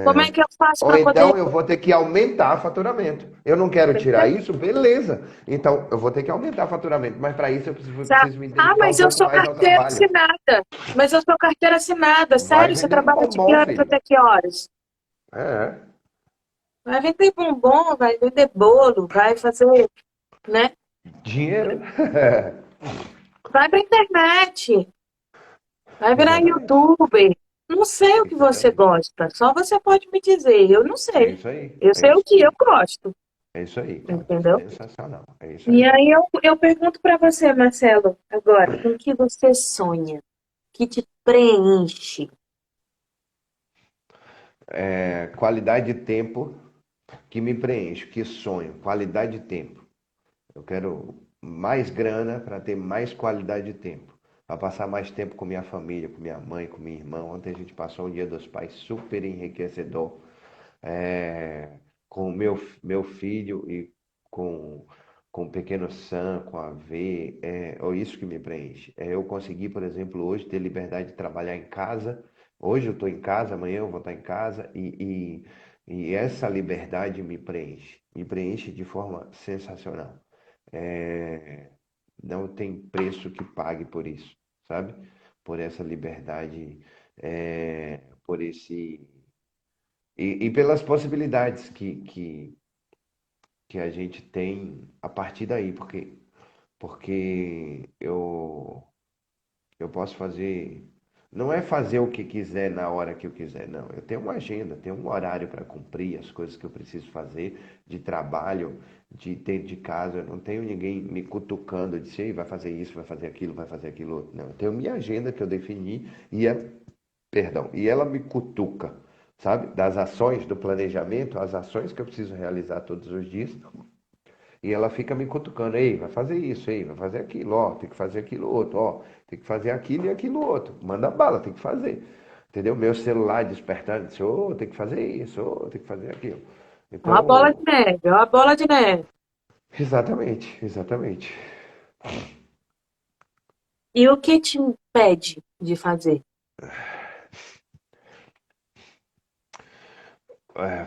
S1: Como é que eu faço
S2: Ou
S1: para poder.
S2: então eu vou ter que aumentar faturamento. Eu não quero tirar isso, beleza. Então eu vou ter que aumentar faturamento. Mas para isso eu preciso me
S1: Ah,
S2: dedicar um
S1: mas eu
S2: pouco
S1: sou
S2: mais ao
S1: carteira
S2: trabalho.
S1: assinada. Mas eu sou carteira assinada.
S2: Vai
S1: Sério, você
S2: vender
S1: trabalha de que
S2: bombom,
S1: horas
S2: filho.
S1: até que horas?
S2: É.
S1: Vai vender bombom, vai vender bolo, vai fazer, né?
S2: Dinheiro.
S1: Vai pra internet, vai virar
S2: Exatamente.
S1: YouTuber. Não sei o que você
S2: Exatamente.
S1: gosta, só você pode me dizer. Eu não
S2: É
S1: sei.
S2: isso aí.
S1: Eu
S2: É
S1: sei o
S2: isso
S1: que eu
S2: aí.
S1: gosto,
S2: É isso aí, Cláudia.
S1: entendeu?
S2: Sensacional. É isso
S1: E
S2: aí.
S1: aí eu pergunto pra você, Marcelo, agora, com que você sonha? Que te preenche?
S2: É, qualidade de tempo que me preenche, que sonho. Qualidade de tempo. Eu quero mais grana para ter mais qualidade de tempo. Para passar mais tempo com minha família, com minha mãe, com minha irmã. Ontem a gente passou um dia dos pais super enriquecedor. É, com o meu filho e com, com o pequeno Sam, com a V. É isso que me preenche. É eu conseguir, por exemplo, hoje ter liberdade de trabalhar em casa. Hoje eu estou em casa, amanhã eu vou estar em casa e essa liberdade me preenche de forma sensacional. É, não tem preço que pague por isso, sabe? Por essa liberdade, por esse. E pelas possibilidades que a gente tem a partir daí, porque eu posso fazer. Não é fazer o que quiser na hora que eu quiser, não. Eu tenho uma agenda, tenho um horário para cumprir as coisas que eu preciso fazer de trabalho, de dentro de casa. Eu não tenho ninguém me cutucando, de vai fazer isso, vai fazer aquilo outro. Não, eu tenho minha agenda que eu defini perdão, e ela me cutuca, sabe? Das ações, do planejamento, as ações que eu preciso realizar todos os dias. E ela fica me cutucando, ei, vai fazer isso, ei, vai fazer aquilo, ó, tem que fazer aquilo outro, ó, tem que fazer aquilo e aquilo outro. Manda bala, tem que fazer. Entendeu? Meu celular despertando, disse, ô, tem que fazer isso, ô, tem que fazer aquilo.
S1: Ó a bola de
S2: Então,
S1: neve, ó a bola de neve.
S2: exatamente, exatamente.
S1: E o que te impede de fazer?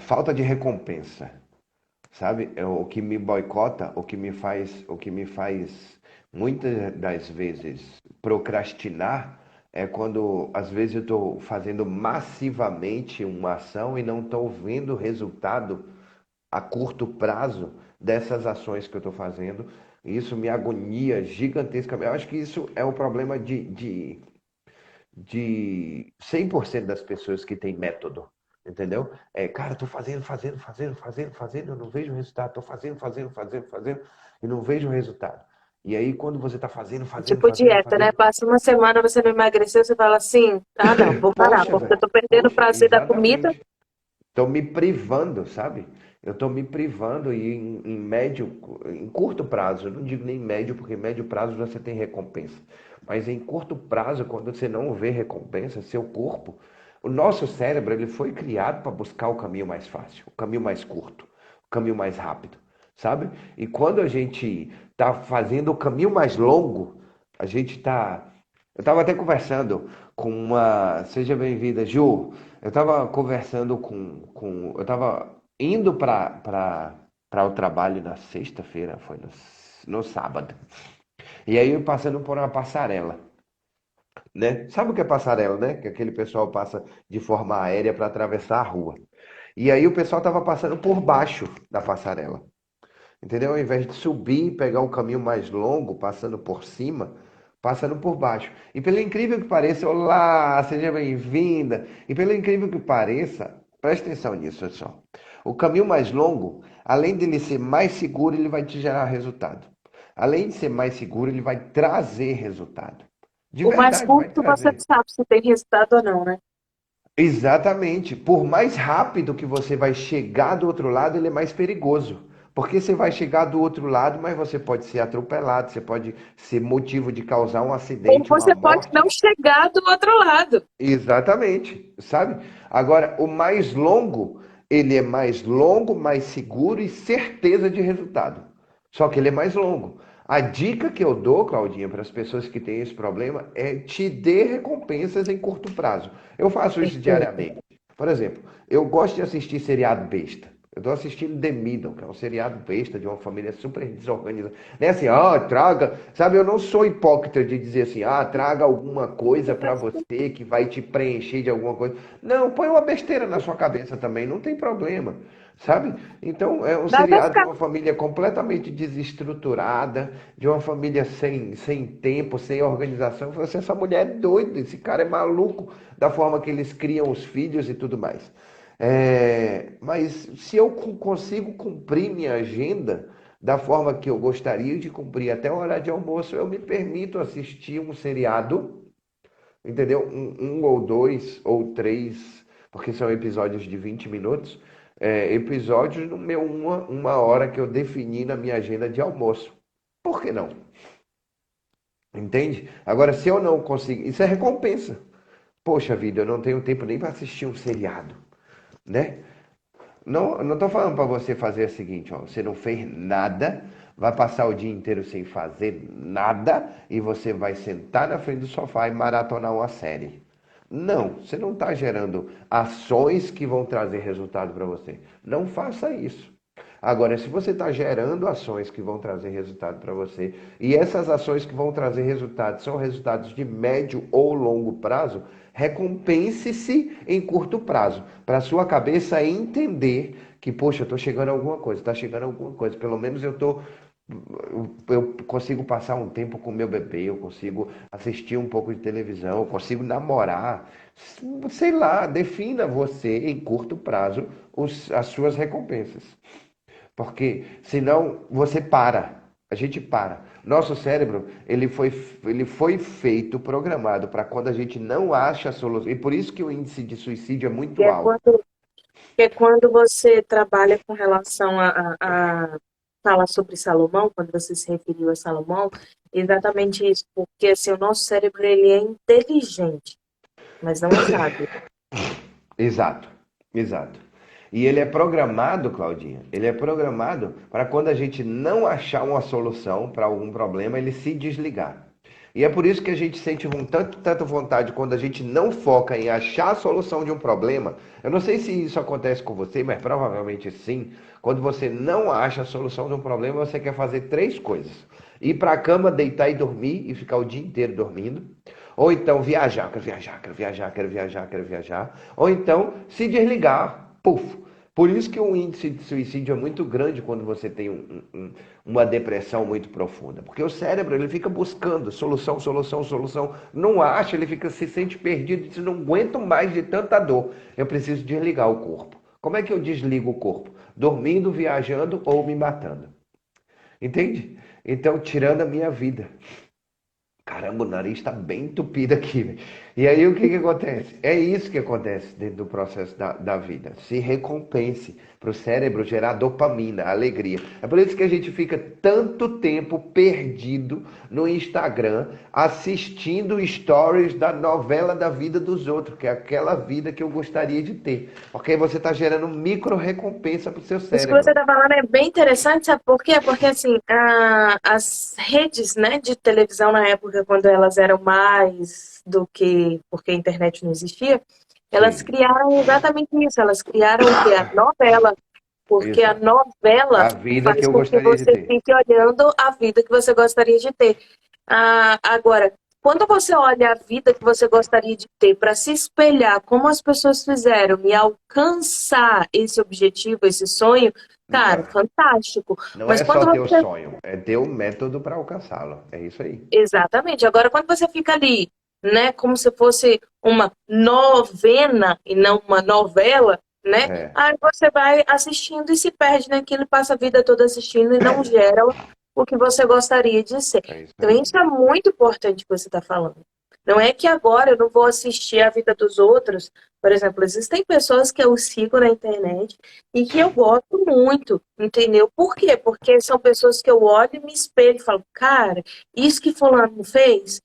S2: Falta de recompensa, sabe? É o que me boicota, o que me faz muitas das vezes procrastinar é quando às vezes eu estou fazendo massivamente uma ação e não estou vendo o resultado a curto prazo dessas ações que eu estou fazendo. Isso me agonia gigantescamente. Eu acho que isso é o problema de 100% das pessoas que têm método, entendeu? Cara, tô fazendo, eu não vejo resultado, tô fazendo, e não vejo resultado. E aí, quando você tá
S1: Tipo dieta, né? Passa uma semana, você não emagreceu, você fala assim, ah, não, vou parar,
S2: poxa,
S1: porque eu
S2: velho,
S1: tô perdendo o
S2: poxa,
S1: prazer da comida.
S2: exatamente. Tô me privando, sabe? Eu tô me privando e em médio, em curto prazo, eu não digo nem médio, porque médio prazo você tem recompensa. Mas em curto prazo, quando você não vê recompensa, seu corpo, o nosso cérebro, ele foi criado para buscar o caminho mais fácil, o caminho mais curto, o caminho mais rápido, sabe? E quando a gente tá fazendo o caminho mais longo, a gente tá. Eu estava até conversando com uma. Seja bem-vinda, Ju. Eu estava conversando eu estava indo para o trabalho na sexta-feira, foi no sábado. E aí eu passando por uma passarela, né? Sabe o que é passarela, né? Que aquele pessoal passa de forma aérea para atravessar a rua. E aí o pessoal estava passando por baixo da passarela. Entendeu? Ao invés de subir e pegar um caminho mais longo, passando por cima, passando por baixo. E pelo incrível que pareça, olá, seja bem-vinda. E pelo incrível que pareça, preste atenção nisso, pessoal. O caminho mais longo, além dele ser mais seguro, ele vai te gerar resultado. Além de ser mais seguro, ele vai trazer resultado. De
S1: O mais
S2: verdade, vai
S1: curto você
S2: trazer.
S1: sabe se tem resultado ou não, né?
S2: Exatamente. Por mais rápido que você vai chegar do outro lado, ele é mais perigoso. Porque você vai chegar do outro lado, mas você pode ser atropelado, você pode ser motivo de causar um
S1: Ou
S2: acidente, uma
S1: você pode não
S2: morte.
S1: chegar do outro lado.
S2: Exatamente, sabe? Agora, o mais longo, ele é mais longo, mais seguro e certeza de resultado. Só que ele é mais longo. A dica que eu dou, Claudinha, para as pessoas que têm esse problema é te dê recompensas em curto prazo. Eu faço isso
S1: Perfeito.
S2: diariamente. Por exemplo, eu gosto de assistir seriado besta. Eu estou assistindo The Middle, que é um seriado besta de uma família super desorganizada. Não é assim, traga. Sabe, eu não sou hipócrita de dizer assim, traga alguma coisa para você que vai te preencher de alguma coisa. Não, põe uma besteira na sua cabeça também, não tem problema. Sabe? Então, é um
S1: Vai
S2: seriado de
S1: ficar.
S2: uma família completamente desestruturada, de uma família sem tempo, sem organização. Eu falei assim, essa mulher é doida, esse cara é maluco da forma que eles criam os filhos e tudo mais. Mas se eu consigo cumprir minha agenda da forma que eu gostaria de cumprir até a hora de almoço, eu me permito assistir um seriado, entendeu? Um ou dois ou três, porque são episódios de 20 minutos, episódios no meu uma hora que eu defini na minha agenda de almoço. Por que não? Entende? Agora, se eu não consigo, isso é recompensa. Poxa vida, eu não tenho tempo nem para assistir um seriado, né? Não estou falando para você fazer o seguinte, ó, você não fez nada, vai passar o dia inteiro sem fazer nada e você vai sentar na frente do sofá e maratonar uma série. Não, você não está gerando ações que vão trazer resultado para você. Não faça isso. Agora, se você está gerando ações que vão trazer resultado para você, e essas ações que vão trazer resultado são resultados de médio ou longo prazo, recompense-se em curto prazo, para a sua cabeça entender que, poxa, eu estou chegando a alguma coisa, está chegando a alguma coisa, pelo menos eu consigo passar um tempo com meu bebê, eu consigo assistir um pouco de televisão, eu consigo namorar, sei lá, defina você em curto prazo as suas recompensas. Porque senão você para. A gente para. Nosso cérebro, ele foi feito, programado para quando a gente não acha a solução. E por isso que o índice de suicídio é
S1: Que
S2: muito
S1: é
S2: alto.
S1: quando, que é quando você trabalha com relação a falar sobre Salomão, quando você se referiu a Salomão, exatamente isso, porque assim, o nosso cérebro ele é inteligente, mas não é sábio.
S2: Exato, exato. E ele é programado, Claudinha, ele é programado para quando a gente não achar uma solução para algum problema, ele se desligar. E é por isso que a gente sente tanta vontade quando a gente não foca em achar a solução de um problema. Eu não sei se isso acontece com você, mas provavelmente sim. Quando você não acha a solução de um problema, você quer fazer três coisas: ir para a cama, deitar e dormir e ficar o dia inteiro dormindo. Ou então viajar, quero viajar, quero viajar, quero viajar, quero viajar. Ou então se desligar, puf. Por isso que o índice de suicídio é muito grande quando você tem uma depressão muito profunda. Porque o cérebro ele fica buscando solução, solução, solução. Não acha, ele fica se sente perdido, diz, não aguento mais de tanta dor. Eu preciso desligar o corpo. Como é que eu desligo o corpo? Dormindo, viajando ou me matando. Entende? Então, tirando a minha vida. Caramba, o nariz está bem entupido aqui, velho. E aí o que que acontece? É isso que acontece dentro do processo da vida. Se recompense para o cérebro gerar dopamina, alegria. É por isso que a gente fica tanto tempo perdido no Instagram assistindo stories da novela da vida dos outros, que é aquela vida que eu gostaria de ter. Porque aí você está gerando micro recompensa para o seu
S1: Isso que você
S2: cérebro.
S1: está falando é bem interessante, sabe por quê? Porque assim, as redes, né, de televisão na época, quando elas eram mais do que porque a internet não existia, elas
S2: Sim,
S1: criaram exatamente isso. Elas criaram o quê? A novela. Porque a
S2: exato.
S1: novela
S2: A vida que
S1: faz
S2: eu
S1: com que
S2: gostaria de
S1: você
S2: ter.
S1: fique olhando a vida que você gostaria de ter. Agora, quando você olha a vida que você gostaria de ter para se espelhar como as pessoas fizeram e alcançar esse objetivo, esse sonho, cara,
S2: Não.
S1: fantástico.
S2: Não
S1: Mas
S2: é
S1: quando
S2: só ter o
S1: você.
S2: sonho, é ter o método para alcançá-lo. É isso aí.
S1: Exatamente. Agora, quando você fica ali, né, como se fosse uma novena e não uma novela. né?
S2: É,
S1: Aí você vai assistindo e se perde naquilo, passa a vida toda assistindo e não gera o que você gostaria de ser.
S2: é isso
S1: Então,
S2: aí.
S1: isso é muito importante que você está falando. Não é que agora eu não vou assistir a vida dos outros. Por exemplo, existem pessoas que eu sigo na internet e que eu gosto muito, entendeu? Por quê? Porque são pessoas que eu olho e me espelho e falo, cara, isso que fulano fez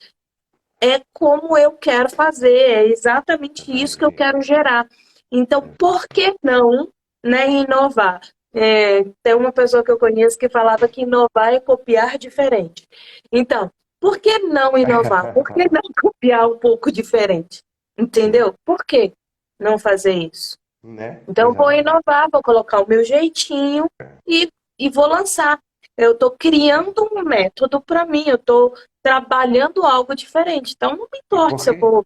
S1: é como eu quero fazer, é exatamente isso que eu
S2: Exatamente.
S1: quero gerar. Então, por
S2: Exato.
S1: que não, né, inovar? Tem uma pessoa que eu conheço que falava que inovar é copiar diferente. Então, por que não inovar? Por que não copiar um pouco diferente?
S2: Sim,
S1: Entendeu? Por que não fazer isso?
S2: né?
S1: Então, vou
S2: Exatamente.
S1: inovar, vou colocar o meu jeitinho e, e vou lançar. Eu estou criando um método para mim, eu estou trabalhando algo diferente. Então, não me
S2: E
S1: importa
S2: por
S1: se eu
S2: quê?
S1: vou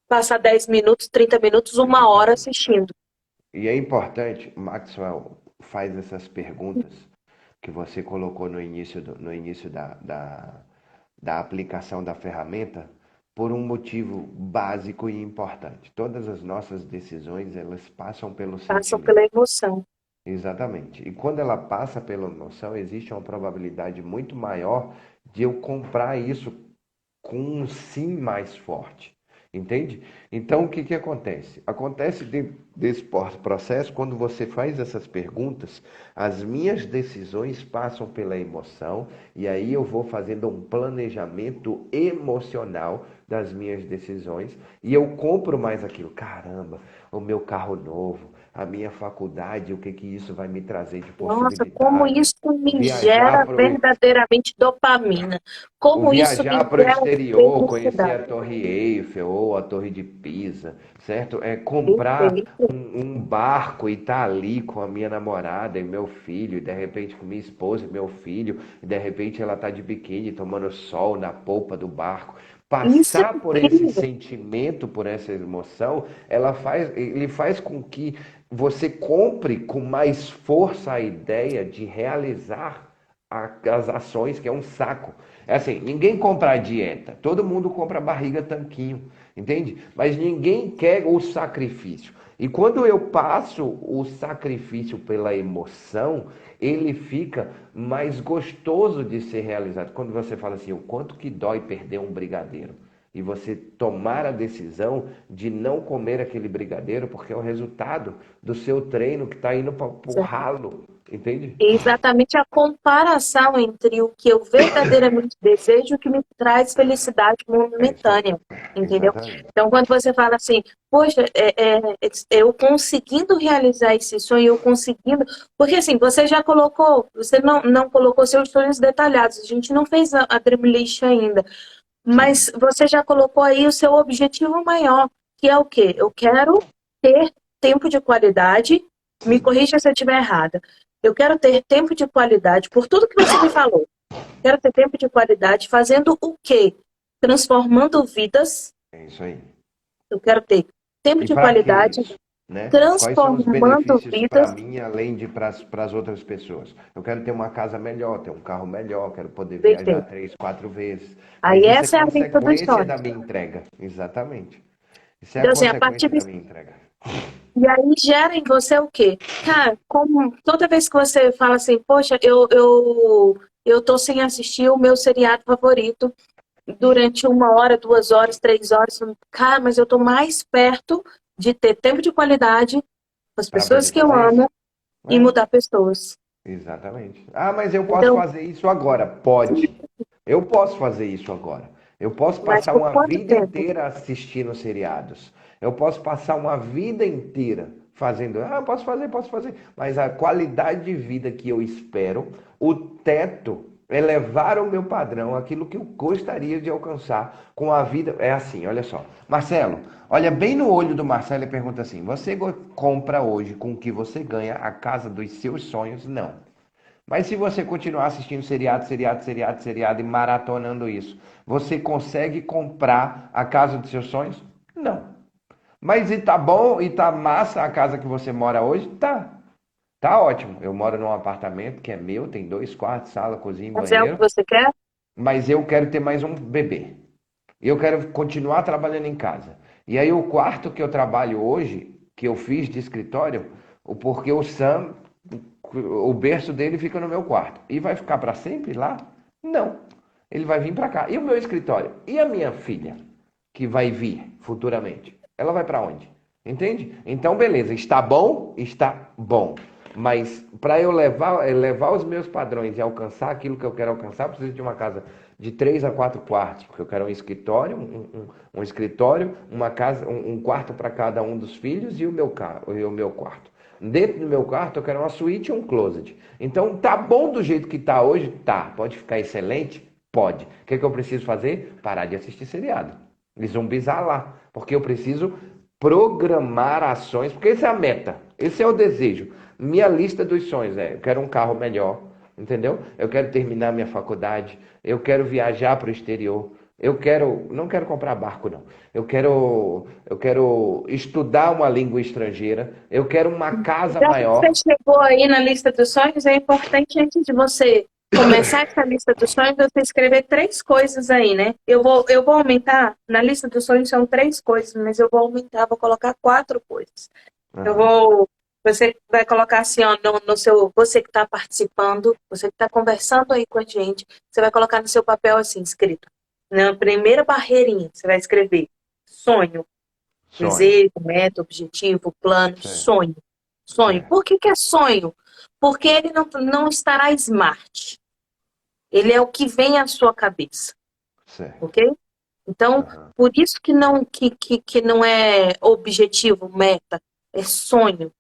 S1: passar 10 minutos, 30 minutos, uma hora
S2: Exatamente.
S1: assistindo.
S2: E é importante, Maxwell faz essas perguntas que você colocou no início da aplicação da ferramenta por um motivo básico e importante. Todas as nossas decisões, elas passam pelo
S1: Passam pela
S2: sentimento.
S1: emoção.
S2: Exatamente. E quando ela passa pela emoção, existe uma probabilidade muito maior de eu comprar isso com um sim mais forte. Entende? Então, o que que acontece? Acontece desse processo, quando você faz essas perguntas, as minhas decisões passam pela emoção, e aí eu vou fazendo um planejamento emocional das minhas decisões, e eu compro mais aquilo. Caramba, o meu carro novo, a minha faculdade, o que que isso vai me trazer de
S1: Nossa, como
S2: possibilidade?
S1: isso me
S2: Viajar
S1: gera
S2: para
S1: verdadeiramente dopamina.
S2: o
S1: Como isso me
S2: viajar para o
S1: gera
S2: exterior, conhecer
S1: felicidade.
S2: a Torre Eiffel ou a Torre de Pisa, certo? É comprar
S1: Perfeito.
S2: um barco e estar ali com a minha namorada e meu filho, e de repente com minha esposa e meu filho, e de repente ela está de biquíni tomando sol na polpa do barco.
S1: Isso é
S2: Passar por esse
S1: incrível.
S2: sentimento, por essa emoção, ele faz com que você compre com mais força a ideia de realizar as ações, que é um saco. É assim, ninguém compra a dieta, todo mundo compra a barriga tanquinho, entende? Mas ninguém quer o sacrifício. E quando eu passo o sacrifício pela emoção, ele fica mais gostoso de ser realizado. Quando você fala assim, o quanto que dói perder um brigadeiro. E você tomar a decisão de não comer aquele brigadeiro, porque é o resultado do seu treino que está indo para o ralo, entende?
S1: É exatamente a comparação entre o que eu verdadeiramente desejo e o que me traz felicidade
S2: É isso aí.
S1: momentânea, entendeu?
S2: Exatamente.
S1: Então, quando você fala assim, poxa, eu conseguindo realizar esse sonho, eu conseguindo. Porque assim, você já colocou, você não colocou seus sonhos detalhados, a gente não fez a Dream List ainda,
S2: Sim.
S1: mas você já colocou aí o seu objetivo maior, que é o quê? Eu quero ter tempo de qualidade, me
S2: Sim.
S1: corrija se eu estiver errada. Eu quero ter tempo de qualidade, por tudo que você me falou. Quero ter tempo de qualidade fazendo o quê? Transformando vidas.
S2: É isso aí.
S1: Eu quero ter tempo
S2: E
S1: de
S2: para que
S1: qualidade
S2: isso? Né? Quais são os
S1: transformando
S2: benefícios para
S1: vidas.
S2: mim, além de para as outras pessoas? Eu quero ter uma casa melhor, ter um carro melhor, quero poder viajar
S1: Perfeito.
S2: 3, 4 vezes.
S1: Aí
S2: Mas isso é
S1: essa é a lista dos
S2: consequência da
S1: sonhos.
S2: minha entrega. Exatamente. Isso é a
S1: Então, assim, a partir
S2: consequência
S1: de
S2: da minha entrega.
S1: E aí gera em você o quê? Cara, como toda vez que você fala assim, poxa, eu tô sem assistir o meu seriado favorito durante uma hora, 2 horas, 3 horas, cara, mas eu tô mais perto de ter tempo de qualidade com as
S2: Para
S1: pessoas
S2: poder
S1: que eu
S2: fazer isso?
S1: amo e
S2: É,
S1: mudar pessoas.
S2: exatamente. Ah, mas eu posso
S1: Então,
S2: fazer isso agora. Pode. Eu posso fazer isso agora. Eu posso
S1: mas
S2: passar
S1: por
S2: uma
S1: quanto
S2: vida
S1: tempo?
S2: inteira assistindo seriados. Eu posso passar uma vida inteira fazendo. Ah, posso fazer, posso fazer. Mas a qualidade de vida que eu espero, o teto, elevar o meu padrão, aquilo que eu gostaria de alcançar com a vida. É assim, olha só. Marcelo, olha bem no olho do Marcelo e pergunta assim: você compra hoje com o que você ganha a casa dos seus sonhos? Não. Mas se você continuar assistindo seriado, seriado, seriado, seriado e maratonando isso, você consegue comprar a casa dos seus sonhos? Não. Mas e tá bom e tá massa a casa que você mora hoje? Tá. Tá ótimo. Eu moro num apartamento que é meu, tem 2 quartos, sala, cozinha e
S1: Mas é o que
S2: banheiro,
S1: você quer?
S2: mas eu quero ter mais um bebê. Eu quero continuar trabalhando em casa. E aí o quarto que eu trabalho hoje, que eu fiz de escritório, porque o Sam, o berço dele fica no meu quarto. E vai ficar para sempre lá? Não. Ele vai vir para cá. E o meu escritório? E a minha filha, que vai vir futuramente? Ela vai para onde? Entende? Então, beleza. Está bom? Está bom. Mas para eu levar os meus padrões e alcançar aquilo que eu quero alcançar, eu preciso de uma casa de 3 a 4 quartos, porque eu quero um escritório, um escritório, uma casa, um quarto para cada um dos filhos e o meu quarto. Dentro do meu quarto eu quero uma suíte e um closet. Então tá bom do jeito que tá hoje? Tá. Pode ficar excelente? Pode. O que é que eu preciso fazer? Parar de assistir seriado. E zumbizar lá. Porque eu preciso programar ações, porque essa é a meta, esse é o desejo. Minha lista dos sonhos é: eu quero um carro melhor, entendeu? Eu quero terminar minha faculdade, eu quero viajar para o exterior, não quero comprar barco não. Eu quero estudar uma língua estrangeira, eu quero uma casa
S1: Já que você
S2: maior.
S1: chegou aí na lista dos sonhos, é importante, antes de você começar essa lista dos sonhos, você escrever três coisas aí, né? Eu vou aumentar, na lista dos sonhos são três coisas, mas eu vou aumentar, vou colocar quatro coisas. Eu
S2: Aham,
S1: vou, você vai colocar assim, ó, no seu, você que está participando, você que está conversando aí com a gente, você vai colocar no seu papel assim, escrito. Na primeira barreirinha, você vai escrever sonho.
S2: sonho.
S1: Desejo, meta, objetivo, plano,
S2: Certo,
S1: sonho. Sonho.
S2: certo,
S1: Por que que é sonho? Porque ele não estará smart. Ele é o que vem à sua cabeça,
S2: certo.
S1: ok? Então,
S2: Aham,
S1: por isso que não é objetivo, meta, é sonho.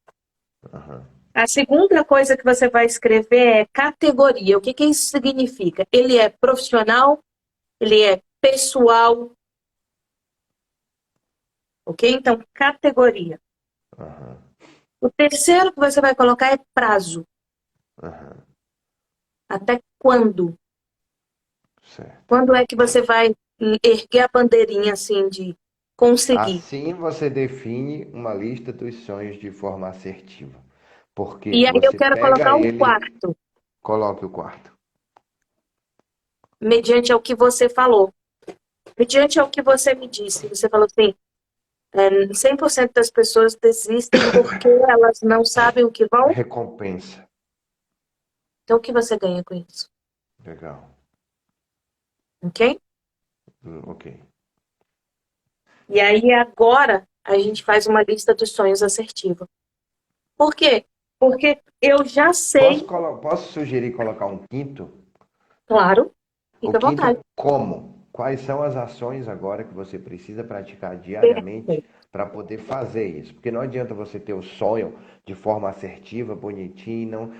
S2: aham,
S1: A segunda coisa que você vai escrever é categoria. O que que isso significa? Ele é profissional, ele é pessoal, ok? Então, categoria.
S2: aham,
S1: O terceiro que você vai colocar é prazo.
S2: aham,
S1: Até quando?
S2: certo.
S1: Quando é que você vai erguer a bandeirinha assim de conseguir?
S2: Assim você define uma lista dos sonhos de forma assertiva. Porque
S1: E aí eu
S2: você
S1: quero
S2: pega
S1: colocar o
S2: ele,
S1: quarto,
S2: coloque o quarto.
S1: mediante ao que você falou, mediante ao que você me disse. Você falou assim, 100% das pessoas desistem porque elas não sabem o que vão.
S2: Recompensa.
S1: Então, o que você ganha com isso?
S2: Legal.
S1: Ok?
S2: Ok.
S1: E aí agora a gente faz uma lista dos sonhos assertiva. Por quê? Porque eu já sei,
S2: Posso sugerir colocar um quinto?
S1: claro,
S2: O
S1: fica à
S2: quinto
S1: vontade.
S2: é como? Quais são as ações agora que você precisa praticar diariamente
S1: Perfeito.
S2: para poder fazer isso? Porque não adianta você ter o sonho de forma assertiva, bonitinho, não.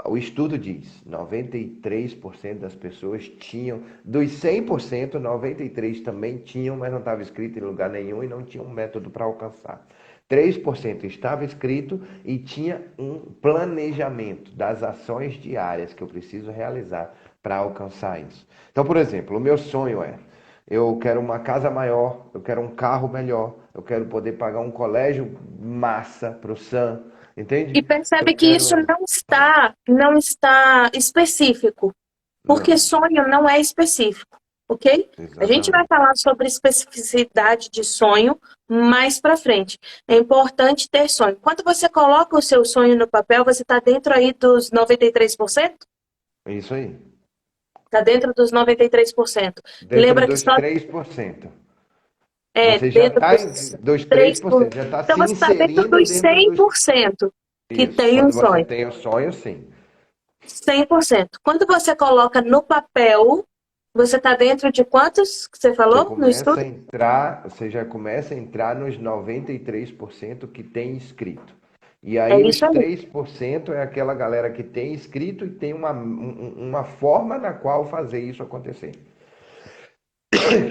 S2: O estudo diz, 93% das pessoas tinham, dos 100%, 93% também tinham, mas não estava escrito em lugar nenhum e não tinha um método para alcançar. 3% estava escrito e tinha um planejamento das ações diárias que eu preciso realizar para alcançar isso. Então, por exemplo, o meu sonho é: eu quero uma casa maior, eu quero um carro melhor, eu quero poder pagar um colégio massa para o Sam,
S1: E
S2: entende? Eu
S1: percebe que isso
S2: quero.
S1: não está específico, porque
S2: Não,
S1: sonho não é específico, ok? A gente vai
S2: exatamente.
S1: falar sobre especificidade de sonho mais para frente. É importante ter sonho. Quando você coloca o seu sonho no papel, você está dentro aí dos 93%?
S2: É isso aí.
S1: Está dentro dos 93%.
S2: Dentro
S1: Lembra que
S2: dos
S1: só
S2: 3%.
S1: é
S2: Você já
S1: dentro
S2: está
S1: dos
S2: dos
S1: 3%.
S2: 3%, já está
S1: Então
S2: se
S1: você está dentro
S2: inserindo
S1: dos
S2: dentro dos.
S1: 100% que
S2: Isso.
S1: tem um
S2: Quando você
S1: sonho.
S2: tem o sonho, sim.
S1: 100%. Quando você coloca no papel, você está dentro de quantos que você
S2: Você
S1: falou no
S2: começa
S1: estudo?
S2: a entrar, você já começa a entrar nos 93% que tem escrito. E
S1: É
S2: aí os
S1: isso aí.
S2: 3% é aquela galera que tem escrito e tem uma forma na qual fazer isso acontecer,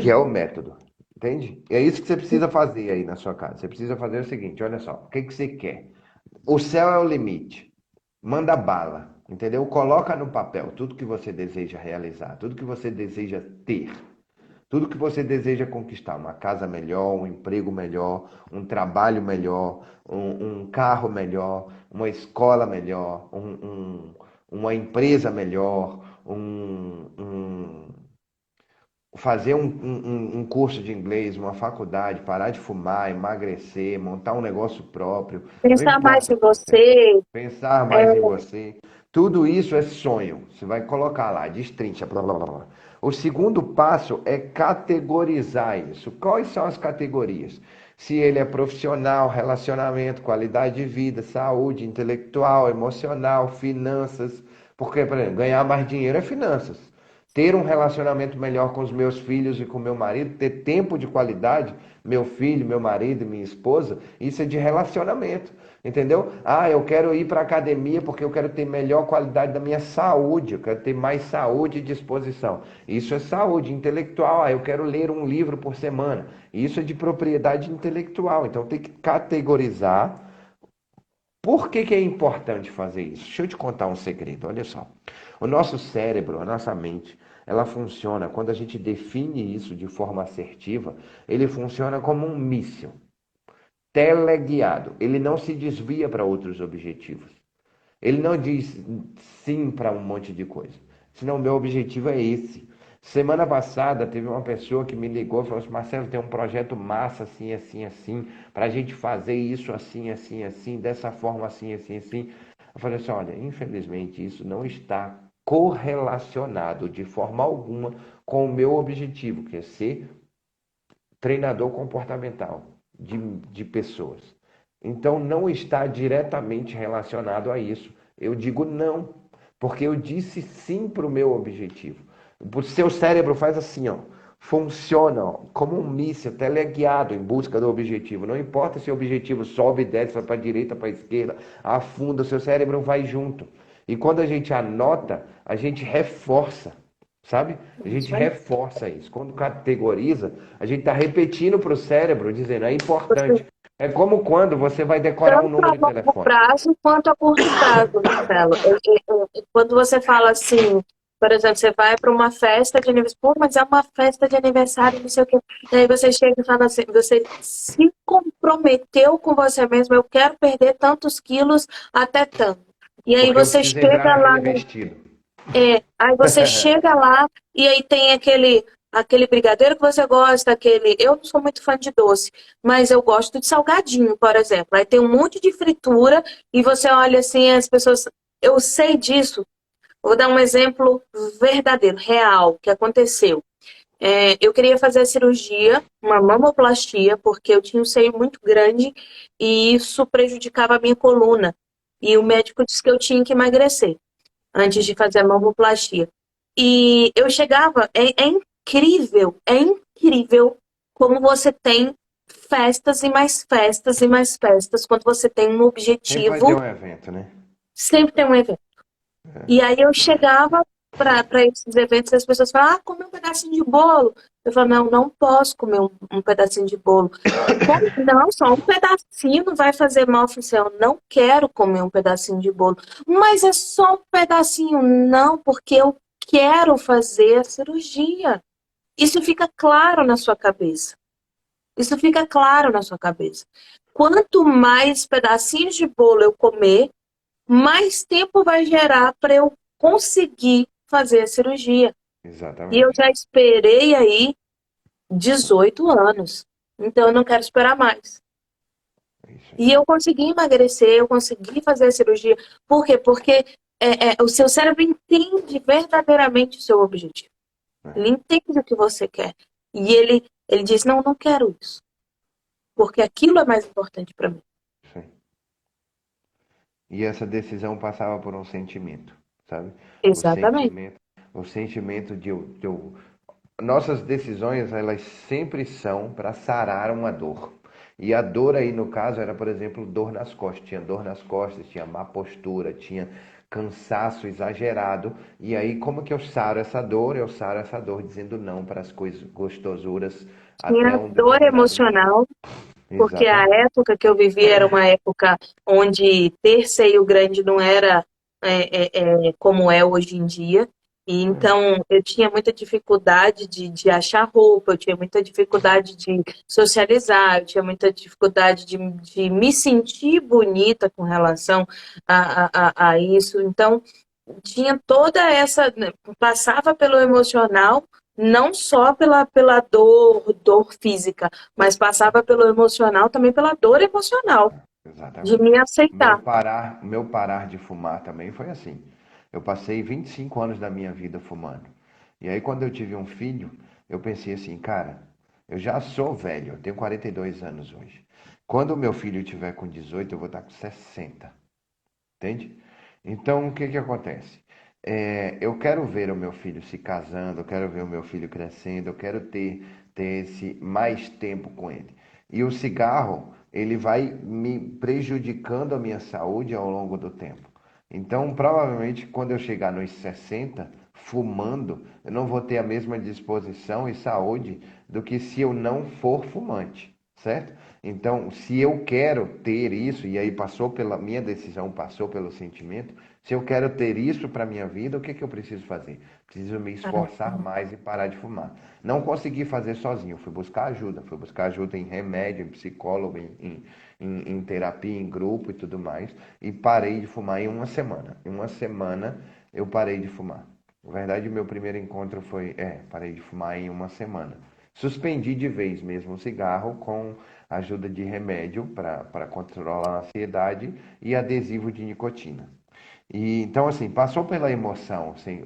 S2: que é o método. Entende? É isso que você precisa fazer aí na sua casa. Você precisa fazer o seguinte, olha só, o que que você quer? O céu é o limite. Manda bala, entendeu? Coloca no papel tudo que você deseja realizar, tudo que você deseja ter. Tudo que você deseja conquistar, uma casa melhor, um emprego melhor, um trabalho melhor, um carro melhor, uma escola melhor, uma empresa melhor, fazer um curso de inglês, uma faculdade, parar de fumar, emagrecer, montar um negócio próprio, não
S1: Pensar mais
S2: importa
S1: em
S2: o que você
S1: você.
S2: pensar
S1: É,
S2: mais em você. Tudo isso é sonho. Você vai colocar lá, destrincha, blá blá blá, blá. O segundo passo é categorizar isso. Quais são as categorias? Se ele é profissional, relacionamento, qualidade de vida, saúde intelectual, emocional, finanças. Porque, por exemplo, ganhar mais dinheiro é finanças. Ter um relacionamento melhor com os meus filhos e com meu marido, ter tempo de qualidade, meu filho, meu marido e minha esposa, isso é de relacionamento. Entendeu? Ah, eu quero ir para a academia porque eu quero ter melhor qualidade da minha saúde, eu quero ter mais saúde e disposição. Isso é saúde intelectual. Ah, eu quero ler um livro por semana. Isso é de propriedade intelectual. Então tem que categorizar. Por que que é importante fazer isso? Deixa eu te contar um segredo, olha só. O nosso cérebro, a nossa mente, ela funciona, quando a gente define isso de forma assertiva, ele funciona como um míssil teleguiado. Ele não se desvia para outros objetivos. Ele não diz sim para um monte de coisa. Senão, o meu objetivo é esse. Semana passada, teve uma pessoa que me ligou e falou assim: Marcelo, tem um projeto massa, assim, assim, assim, para a gente fazer isso assim, assim, assim, dessa forma, assim, assim, assim. Eu falei assim: olha, infelizmente, isso não está correlacionado de forma alguma com o meu objetivo, que é ser treinador comportamental de pessoas. Então, não está diretamente relacionado a isso. Eu digo não, porque eu disse sim para o meu objetivo. O seu cérebro faz assim, ó, funciona ó, como um míssil teleguiado em busca do objetivo. Não importa se o objetivo sobe e desce, vai para a direita, para a esquerda, afunda, o seu cérebro vai junto. E quando a gente anota, a gente reforça. Sabe? A gente
S1: isso aí.
S2: reforça isso. Quando categoriza, a gente está repetindo para o cérebro, dizendo, é
S1: Você,
S2: importante. É como quando você vai decorar um
S1: tanto a
S2: número de
S1: longo
S2: telefone.
S1: prazo quanto a curto prazo, Marcelo. Quando você fala assim, por exemplo, você vai para uma festa de aniversário, pô, mas é uma festa de aniversário, não sei o quê. E aí você chega e fala assim, você se comprometeu com você mesmo, eu quero perder tantos quilos até tanto. E aí
S2: Porque eu
S1: você
S2: preciso entrar
S1: chega lá
S2: naquele vestido.
S1: aí você chega lá e aí tem aquele brigadeiro que você gosta, aquele. Eu não sou muito fã de doce, mas eu gosto de salgadinho, por exemplo. Aí tem um monte de fritura e você olha assim, as pessoas. Eu sei disso. Vou dar um exemplo verdadeiro, real, que aconteceu. Eu queria fazer a cirurgia, uma mamoplastia, porque eu tinha um seio muito grande e isso prejudicava a minha coluna. E o médico disse que eu tinha que emagrecer antes de fazer a mamoplastia. E eu chegava, é incrível como você tem festas e mais festas e mais festas quando você tem um
S2: Sempre vai ter
S1: objetivo,
S2: um evento, né?
S1: sempre tem um evento. E aí eu chegava para esses eventos e as pessoas falavam, ah, come um pedacinho de bolo. Eu falo, não, não posso comer um pedacinho de bolo. Como? Não, só um pedacinho não vai fazer mal. Eu falei assim, eu não quero comer um pedacinho de bolo. Mas é só um pedacinho. Não, porque eu quero fazer a cirurgia. Isso fica claro na sua cabeça. Isso fica claro na sua cabeça. Quanto mais pedacinhos de bolo eu comer, mais tempo vai gerar para eu conseguir fazer a cirurgia. E eu
S2: Exatamente.
S1: já esperei aí 18 anos. Então eu não quero esperar mais.
S2: É isso aí.
S1: E eu consegui emagrecer, eu consegui fazer a cirurgia. Por quê? Porque o seu cérebro entende verdadeiramente o seu objetivo. Ele
S2: É,
S1: entende o que você quer. E ele diz, não, não quero isso. Porque aquilo é mais importante para mim.
S2: isso aí. E essa decisão passava por um sentimento, sabe? O
S1: Exatamente.
S2: sentimento, o sentimento nossas decisões, elas sempre são para sarar uma dor. E a dor aí, no caso, era, por exemplo, dor nas costas. Tinha dor nas costas, tinha má postura, tinha cansaço exagerado. E aí, como que eu saro essa dor? Eu saro essa dor dizendo não para as coisas gostosuras até
S1: Tinha
S2: um
S1: dor
S2: determinado momento.
S1: emocional, porque a
S2: Exatamente.
S1: época que eu vivi era uma época onde ter seio grande não era como é hoje em dia. E então eu tinha muita dificuldade de achar roupa, eu tinha muita dificuldade de socializar, eu tinha muita dificuldade de me sentir bonita com relação a isso. Então tinha toda essa, né, passava pelo emocional, não só pela dor física, mas passava pelo emocional, também pela dor emocional, de
S2: Exatamente.
S1: me aceitar.
S2: Meu parar de fumar também foi assim. Eu passei 25 anos da minha vida fumando. E aí, quando eu tive um filho, eu pensei assim, cara, eu já sou velho, eu tenho 42 anos hoje. Quando o meu filho tiver com 18, eu vou estar com 60. Entende? Então, o que que acontece? Eu quero ver o meu filho se casando, eu quero ver o meu filho crescendo, eu quero ter esse mais tempo com ele. E o cigarro, ele vai me prejudicando a minha saúde ao longo do tempo. Então, provavelmente, quando eu chegar nos 60, fumando, eu não vou ter a mesma disposição e saúde do que se eu não for fumante, certo? Então, se eu quero ter isso, e aí passou pela minha decisão, passou pelo sentimento, se eu quero ter isso para a minha vida, o que que eu preciso fazer? Preciso me esforçar mais e parar de fumar. Não consegui fazer sozinho, fui buscar ajuda em remédio, em psicólogo, em terapia, em grupo e tudo mais, e parei de fumar em uma semana. Em uma semana eu parei de fumar. Na verdade, meu primeiro encontro foi, parei de fumar em uma semana. Suspendi de vez mesmo o cigarro com ajuda de remédio para controlar a ansiedade e adesivo de nicotina. E então assim, passou pela emoção, assim,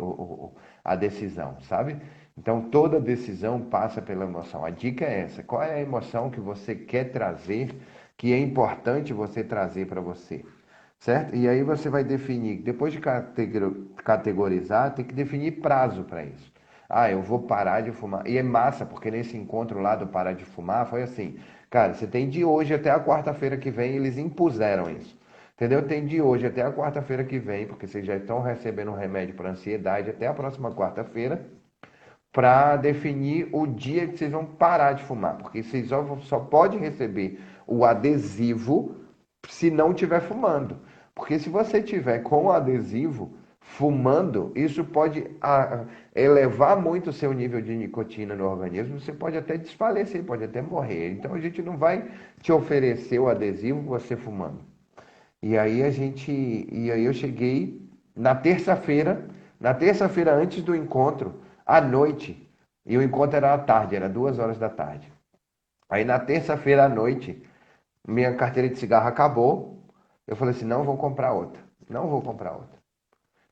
S2: a decisão, sabe? Então toda decisão passa pela emoção. A dica é essa: qual é a emoção que você quer trazer, que é importante você trazer para você? Certo? E aí você vai definir, depois de categorizar, tem que definir prazo para isso. Ah, eu vou parar de fumar. E é massa, porque nesse encontro lá do parar de fumar foi assim, cara, você tem de hoje até a quarta-feira que vem, eles impuseram isso. Entendeu? Tem de hoje até a quarta-feira que vem, porque vocês já estão recebendo um remédio para ansiedade até a próxima quarta-feira, para definir o dia que vocês vão parar de fumar, porque vocês só podem receber o adesivo se não estiver fumando. Porque se você tiver com o adesivo fumando, isso pode elevar muito o seu nível de nicotina no organismo, você pode até desfalecer, pode até morrer. Então a gente não vai te oferecer o adesivo você fumando. E aí eu cheguei na terça-feira antes do encontro, à noite, e o encontro era à tarde, era 2 horas da tarde. Aí na terça-feira à noite, minha carteira de cigarro acabou. Eu falei assim, não vou comprar outra, não vou comprar outra.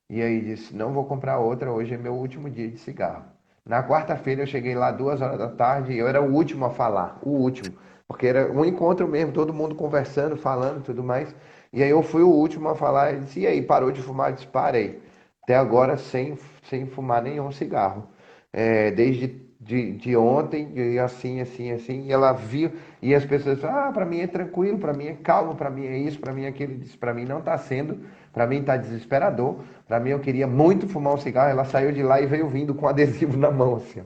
S2: E aí disse, não vou comprar outra, hoje é meu último dia de cigarro. Na quarta-feira eu cheguei lá 2 horas da tarde e eu era o último a falar, o último. Porque era um encontro mesmo, todo mundo conversando, falando e tudo mais. E aí eu fui o último a falar e disse, e aí, parou de fumar? Eu disse, parei. Até agora sem fumar nenhum cigarro. Desde ontem, e assim, assim, assim, e ela viu, e as pessoas falam, para mim é tranquilo, para mim é calmo, para mim é isso, para mim é aquilo. Disse, para mim não está sendo, para mim está desesperador. Para mim, eu queria muito fumar um cigarro. Ela saiu de lá e veio vindo com adesivo na mão, assim. Ó.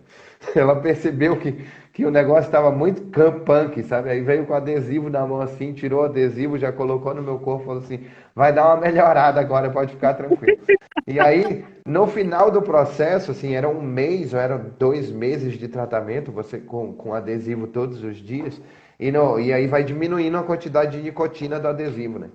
S2: Ela percebeu que o negócio estava muito punk, sabe? Aí veio com adesivo na mão, assim, tirou o adesivo, já colocou no meu corpo, falou assim: vai dar uma melhorada agora, pode ficar tranquilo. E aí, no final do processo, assim, era um mês ou eram 2 meses de tratamento, você com adesivo todos os dias, e aí vai diminuindo a quantidade de nicotina do adesivo, né?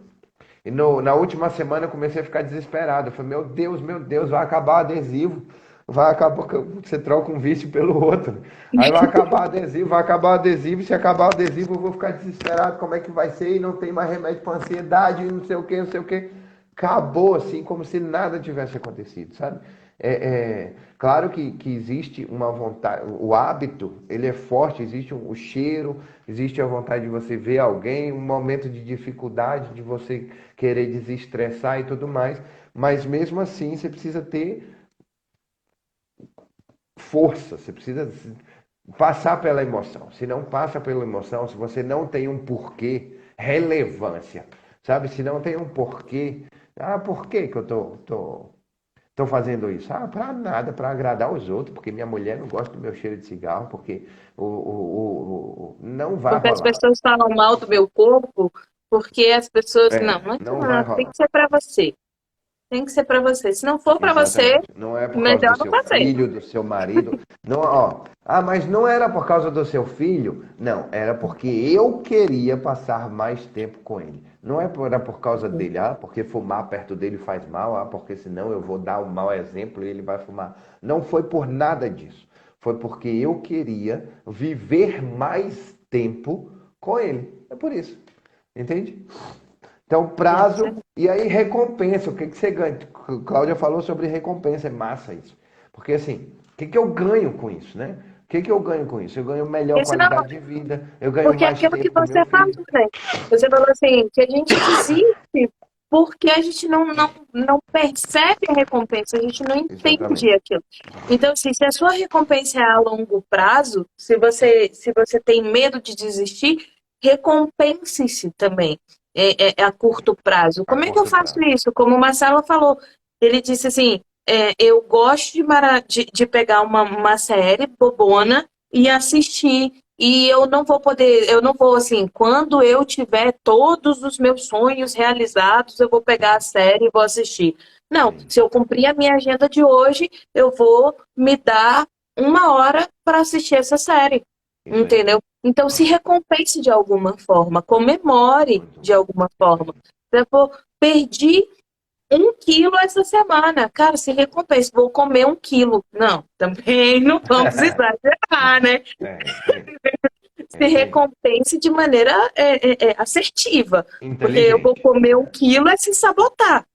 S2: E na última semana eu comecei a ficar desesperado. Eu falei, meu Deus, vai acabar o adesivo. Vai acabar, você troca um vício pelo outro. Aí vai acabar o adesivo, vai acabar o adesivo. Se acabar o adesivo, eu vou ficar desesperado. Como é que vai ser? E não tem mais remédio para ansiedade, não sei o que, não sei o que. Acabou assim, como se nada tivesse acontecido, sabe? Claro que existe uma vontade, o hábito, ele é forte, existe o cheiro, existe a vontade de você ver alguém, um momento de dificuldade, de você querer desestressar e tudo mais, mas mesmo assim você precisa ter força, você precisa passar pela emoção. Se não passa pela emoção, se você não tem um porquê, relevância, sabe? Se não tem um porquê, por que que eu tô fazendo isso? Para nada, para agradar os outros, porque minha mulher não gosta do meu cheiro de cigarro, porque não vai
S1: Porque as
S2: rolar.
S1: pessoas falam mal do meu corpo, porque as pessoas. Não, não
S2: Não vai
S1: adianta, tem
S2: rolar.
S1: que ser para você. Tem que ser para você. Se não for para você,
S2: Exatamente. Não é por causa do
S1: melhor não
S2: seu
S1: fazer.
S2: filho, do seu marido. Não, ó. Mas não era por causa do seu filho? Não, era porque eu queria passar mais tempo com ele. Não era por causa dele, porque fumar perto dele faz mal, porque senão eu vou dar um mau exemplo e ele vai fumar. Não foi por nada disso. foi porque eu queria viver mais tempo com ele. É por isso. Entende? Então,
S1: É,
S2: prazo e aí recompensa. O que que você ganha? Cláudia falou sobre recompensa. É massa isso. Porque assim, o que que eu ganho com isso, né? O que que eu ganho com isso? Eu ganho melhor
S1: esse não,
S2: qualidade de vida, eu ganho
S1: porque é
S2: mais
S1: aquilo que
S2: tempo com meu
S1: você falou,
S2: filho.
S1: né? Você falou assim, que a gente desiste porque a gente não percebe a recompensa, a gente não entende
S2: Exatamente.
S1: aquilo. Então, assim, se a sua recompensa é a longo prazo, se você tem medo de desistir, recompense-se também é a curto prazo.
S2: A
S1: Como é que eu
S2: curto
S1: faço
S2: prazo.
S1: isso? Como o Marcelo falou, ele disse assim, eu gosto de pegar uma série bobona e assistir. E eu não vou poder, eu não vou assim, quando eu tiver todos os meus sonhos realizados, eu vou pegar a série e vou assistir. Não,
S2: Sim,
S1: se eu cumprir a minha agenda de hoje, eu vou me dar uma hora para assistir essa série.
S2: isso aí.
S1: Entendeu? Então, se recompense de alguma forma, comemore
S2: Muito
S1: de
S2: bom.
S1: alguma
S2: Isso
S1: forma.
S2: aí.
S1: Tipo, perdi 1 quilo essa semana. Cara, se recompense, vou comer 1 quilo. Não, também não vamos exagerar,
S2: Não.
S1: né?
S2: É isso aí. É
S1: Se
S2: isso aí.
S1: recompense de maneira assertiva. Porque eu vou
S2: Inteligente.
S1: comer 1 quilo é se sabotar,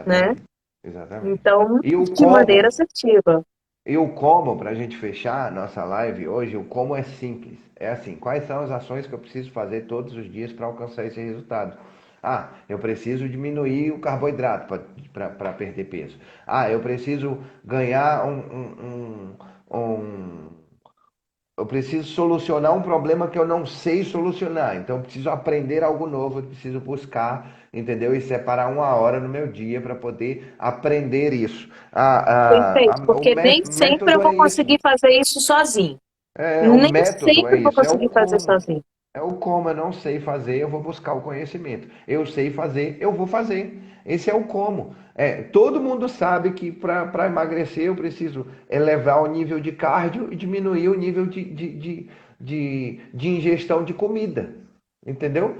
S1: né?
S2: Exatamente. Exatamente.
S1: Então,
S2: E o
S1: de maneira
S2: como?
S1: assertiva.
S2: E o como, para a gente fechar a nossa live hoje, o como é simples. É assim, quais são as ações que eu preciso fazer todos os dias para alcançar esse resultado? Ah, eu preciso diminuir o carboidrato para perder peso. Ah, eu preciso ganhar eu preciso solucionar um problema que eu não sei solucionar. Então, eu preciso aprender algo novo, eu preciso buscar, entendeu? E separar uma hora no meu dia para poder aprender isso.
S1: Perfeito,
S2: O
S1: porque nem sempre eu
S2: método é
S1: vou
S2: isso.
S1: conseguir fazer isso sozinho.
S2: O
S1: Nem
S2: método é
S1: sempre eu vou
S2: isso. É o
S1: conseguir fazer
S2: como.
S1: sozinho.
S2: É o como. Eu não sei fazer, eu vou buscar o conhecimento. Eu sei fazer, eu vou fazer. Esse é o como. Todo mundo sabe que para emagrecer eu preciso elevar o nível de cardio e diminuir o nível de ingestão de comida. Entendeu?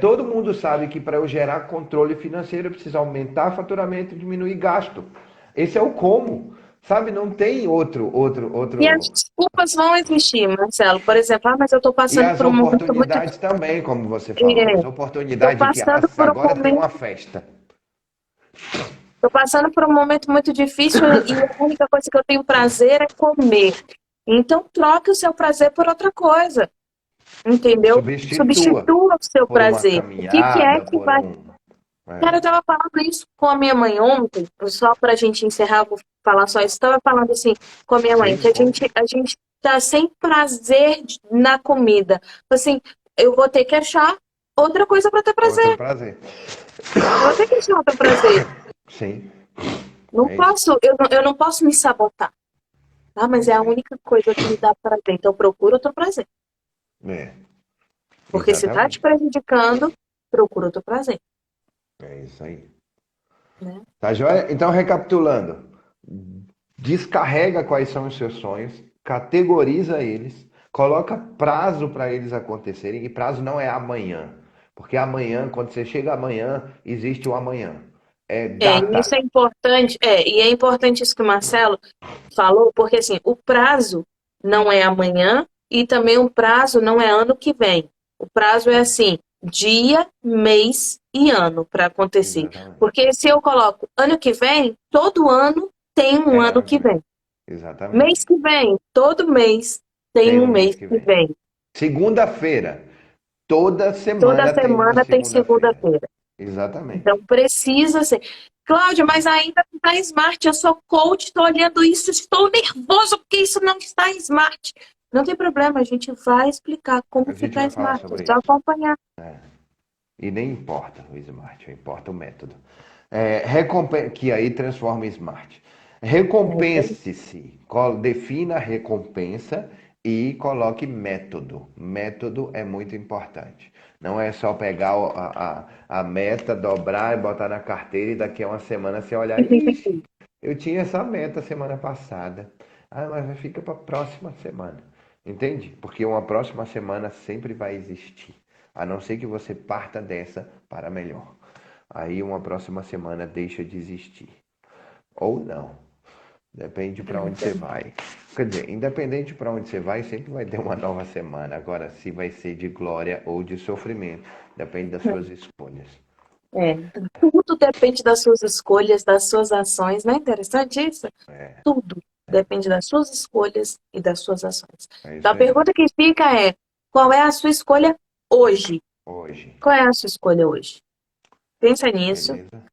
S2: Todo mundo sabe que para eu gerar controle financeiro eu preciso aumentar faturamento e diminuir gasto. Esse é o como. Sabe? Não tem
S1: E as
S2: outro.
S1: desculpas vão existir, Marcelo. Por exemplo, mas eu estou
S2: E
S1: passando
S2: as
S1: por um momento muito.
S2: oportunidades também, como você falou. As
S1: Estou
S2: oportunidades de que
S1: passando por um
S2: agora tem uma
S1: momento.
S2: festa.
S1: Estou passando por um momento muito difícil e a única coisa que eu tenho prazer é comer. Então, troque o seu prazer por outra coisa, entendeu?
S2: Substitua
S1: Substitua o seu
S2: por uma
S1: prazer. O que é
S2: caminhada,
S1: que
S2: por
S1: vai.
S2: um.
S1: Cara, eu
S2: É,
S1: estava falando isso com a minha mãe ontem, só para a gente encerrar, eu vou falar só isso. Estava falando assim com a minha mãe,
S2: sim,
S1: que a gente tá sem prazer na comida. Assim, eu vou ter que achar outra coisa para ter
S2: outro
S1: prazer.
S2: prazer.
S1: Eu vou ter que achar outro prazer.
S2: Sim,
S1: Não
S2: é isso.
S1: posso, eu não posso me sabotar. Ah,
S2: É
S1: mas é a
S2: isso aí.
S1: única coisa que me dá prazer. Então procura outro prazer.
S2: É,
S1: Porque se tá te
S2: exatamente.
S1: prejudicando, procura outro prazer,
S2: É isso aí.
S1: né?
S2: Tá joia? Então, recapitulando. Descarrega quais são os seus sonhos, categoriza eles, coloca prazo para eles acontecerem, e prazo não é amanhã, porque amanhã, quando você chega amanhã, existe o amanhã. É
S1: E
S2: data.
S1: isso é importante, e é importante isso que o Marcelo falou, porque assim, o prazo não é amanhã e também o prazo não é ano que vem. O prazo é assim, dia, mês e ano para acontecer.
S2: Exatamente.
S1: Porque se eu coloco ano que vem, todo ano tem um
S2: É
S1: ano
S2: ano que
S1: que
S2: vem.
S1: vem. Mês
S2: Exatamente.
S1: que vem, todo mês tem
S2: Tem
S1: um
S2: um mês
S1: mês
S2: que
S1: que
S2: vem.
S1: vem.
S2: Segunda-feira. Toda
S1: Toda
S2: semana tem uma
S1: semana tem
S2: segunda-feira.
S1: segunda-feira. Então
S2: Exatamente.
S1: precisa ser. Cláudia, mas ainda não está smart. Eu sou coach, estou olhando isso, estou nervoso porque isso não está smart. Não tem problema, a gente vai explicar como
S2: A gente
S1: ficar
S2: vai falar
S1: smart. É
S2: sobre
S1: só
S2: isso.
S1: acompanhar.
S2: E nem importa o smart, importa o método. Que aí transforma em smart.
S1: É isso aí.
S2: Recompense-se, defina a recompensa e coloque método. Método é muito importante. Não é só pegar a meta, dobrar e botar na carteira e daqui a uma semana você olhar, ixi, eu tinha essa meta semana passada. Ah, mas fica para a próxima semana. Entende? Porque uma próxima semana sempre vai existir. A não ser que você parta dessa para melhor. Aí uma próxima semana deixa de existir. Ou não. Depende para onde você
S1: Entendi.
S2: vai. Quer dizer, independente para onde você vai, sempre vai ter uma nova semana. Agora, se vai ser de glória ou de sofrimento, depende das suas escolhas.
S1: É, tudo depende das suas escolhas, das suas ações. Não é interessante isso?
S2: É,
S1: Tudo depende das suas escolhas e das suas ações.
S2: é
S1: Então,
S2: isso
S1: a
S2: aí.
S1: pergunta que fica é: qual é a sua escolha hoje?
S2: Hoje,
S1: Qual é a sua escolha hoje? Pensa nisso
S2: beleza?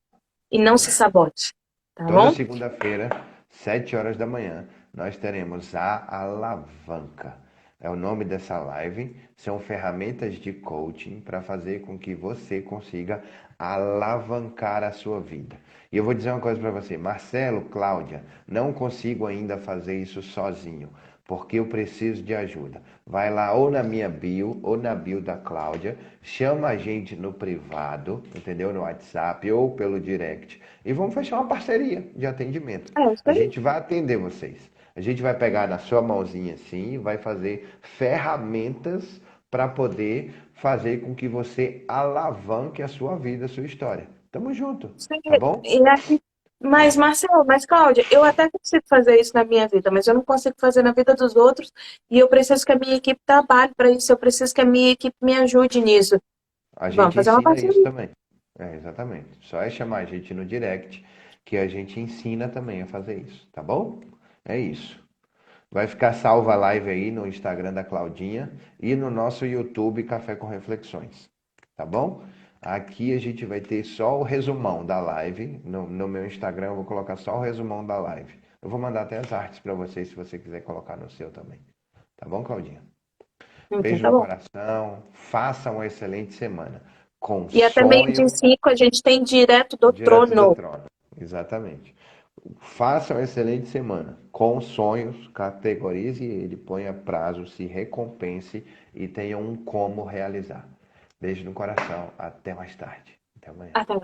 S1: e não se sabote, tá
S2: Toda
S1: bom?
S2: segunda-feira, 7 horas da manhã, nós teremos a alavanca. É o nome dessa live. São ferramentas de coaching para fazer com que você consiga alavancar a sua vida. E eu vou dizer uma coisa para você, Marcelo, Cláudia, não consigo ainda fazer isso sozinho, porque eu preciso de ajuda. Vai lá ou na minha bio ou na bio da Cláudia, chama a gente no privado, entendeu? No WhatsApp ou pelo direct e vamos fechar uma parceria de atendimento.
S1: É isso
S2: A
S1: aí.
S2: gente vai atender vocês. A gente vai pegar na sua mãozinha assim e vai fazer ferramentas para poder fazer com que você alavanque a sua vida, a sua história. Tamo junto,
S1: Sim,
S2: tá bom?
S1: e aí, mas, Marcelo, mas, Cláudia, eu até consigo fazer isso na minha vida, mas eu não consigo fazer na vida dos outros e eu preciso que a minha equipe trabalhe para isso, eu preciso que a minha equipe me ajude nisso.
S2: A
S1: Vamos
S2: gente
S1: fazer uma
S2: ensina isso
S1: parceria.
S2: também. É, exatamente. Só é chamar a gente no direct que a gente ensina também a fazer isso, tá bom? É isso. Vai ficar salva a live aí no Instagram da Claudinha e no nosso YouTube Café com Reflexões, tá bom? Aqui a gente vai ter só o resumão da live. No meu Instagram eu vou colocar só o resumão da live. Eu vou mandar até as artes para vocês se você quiser colocar no seu também. Tá bom, Claudinha?
S1: Então,
S2: Beijo
S1: tá
S2: no
S1: bom.
S2: coração. Faça uma excelente semana. Com
S1: E até meio-dia e
S2: sonho
S1: 5 a gente tem direto do
S2: direto do
S1: trono.
S2: trono. Exatamente. Faça uma excelente semana. Com sonhos, categorize ele, ponha prazo, se recompense e tenha um como realizar. Beijo no coração. Até mais tarde. Até amanhã.
S1: Até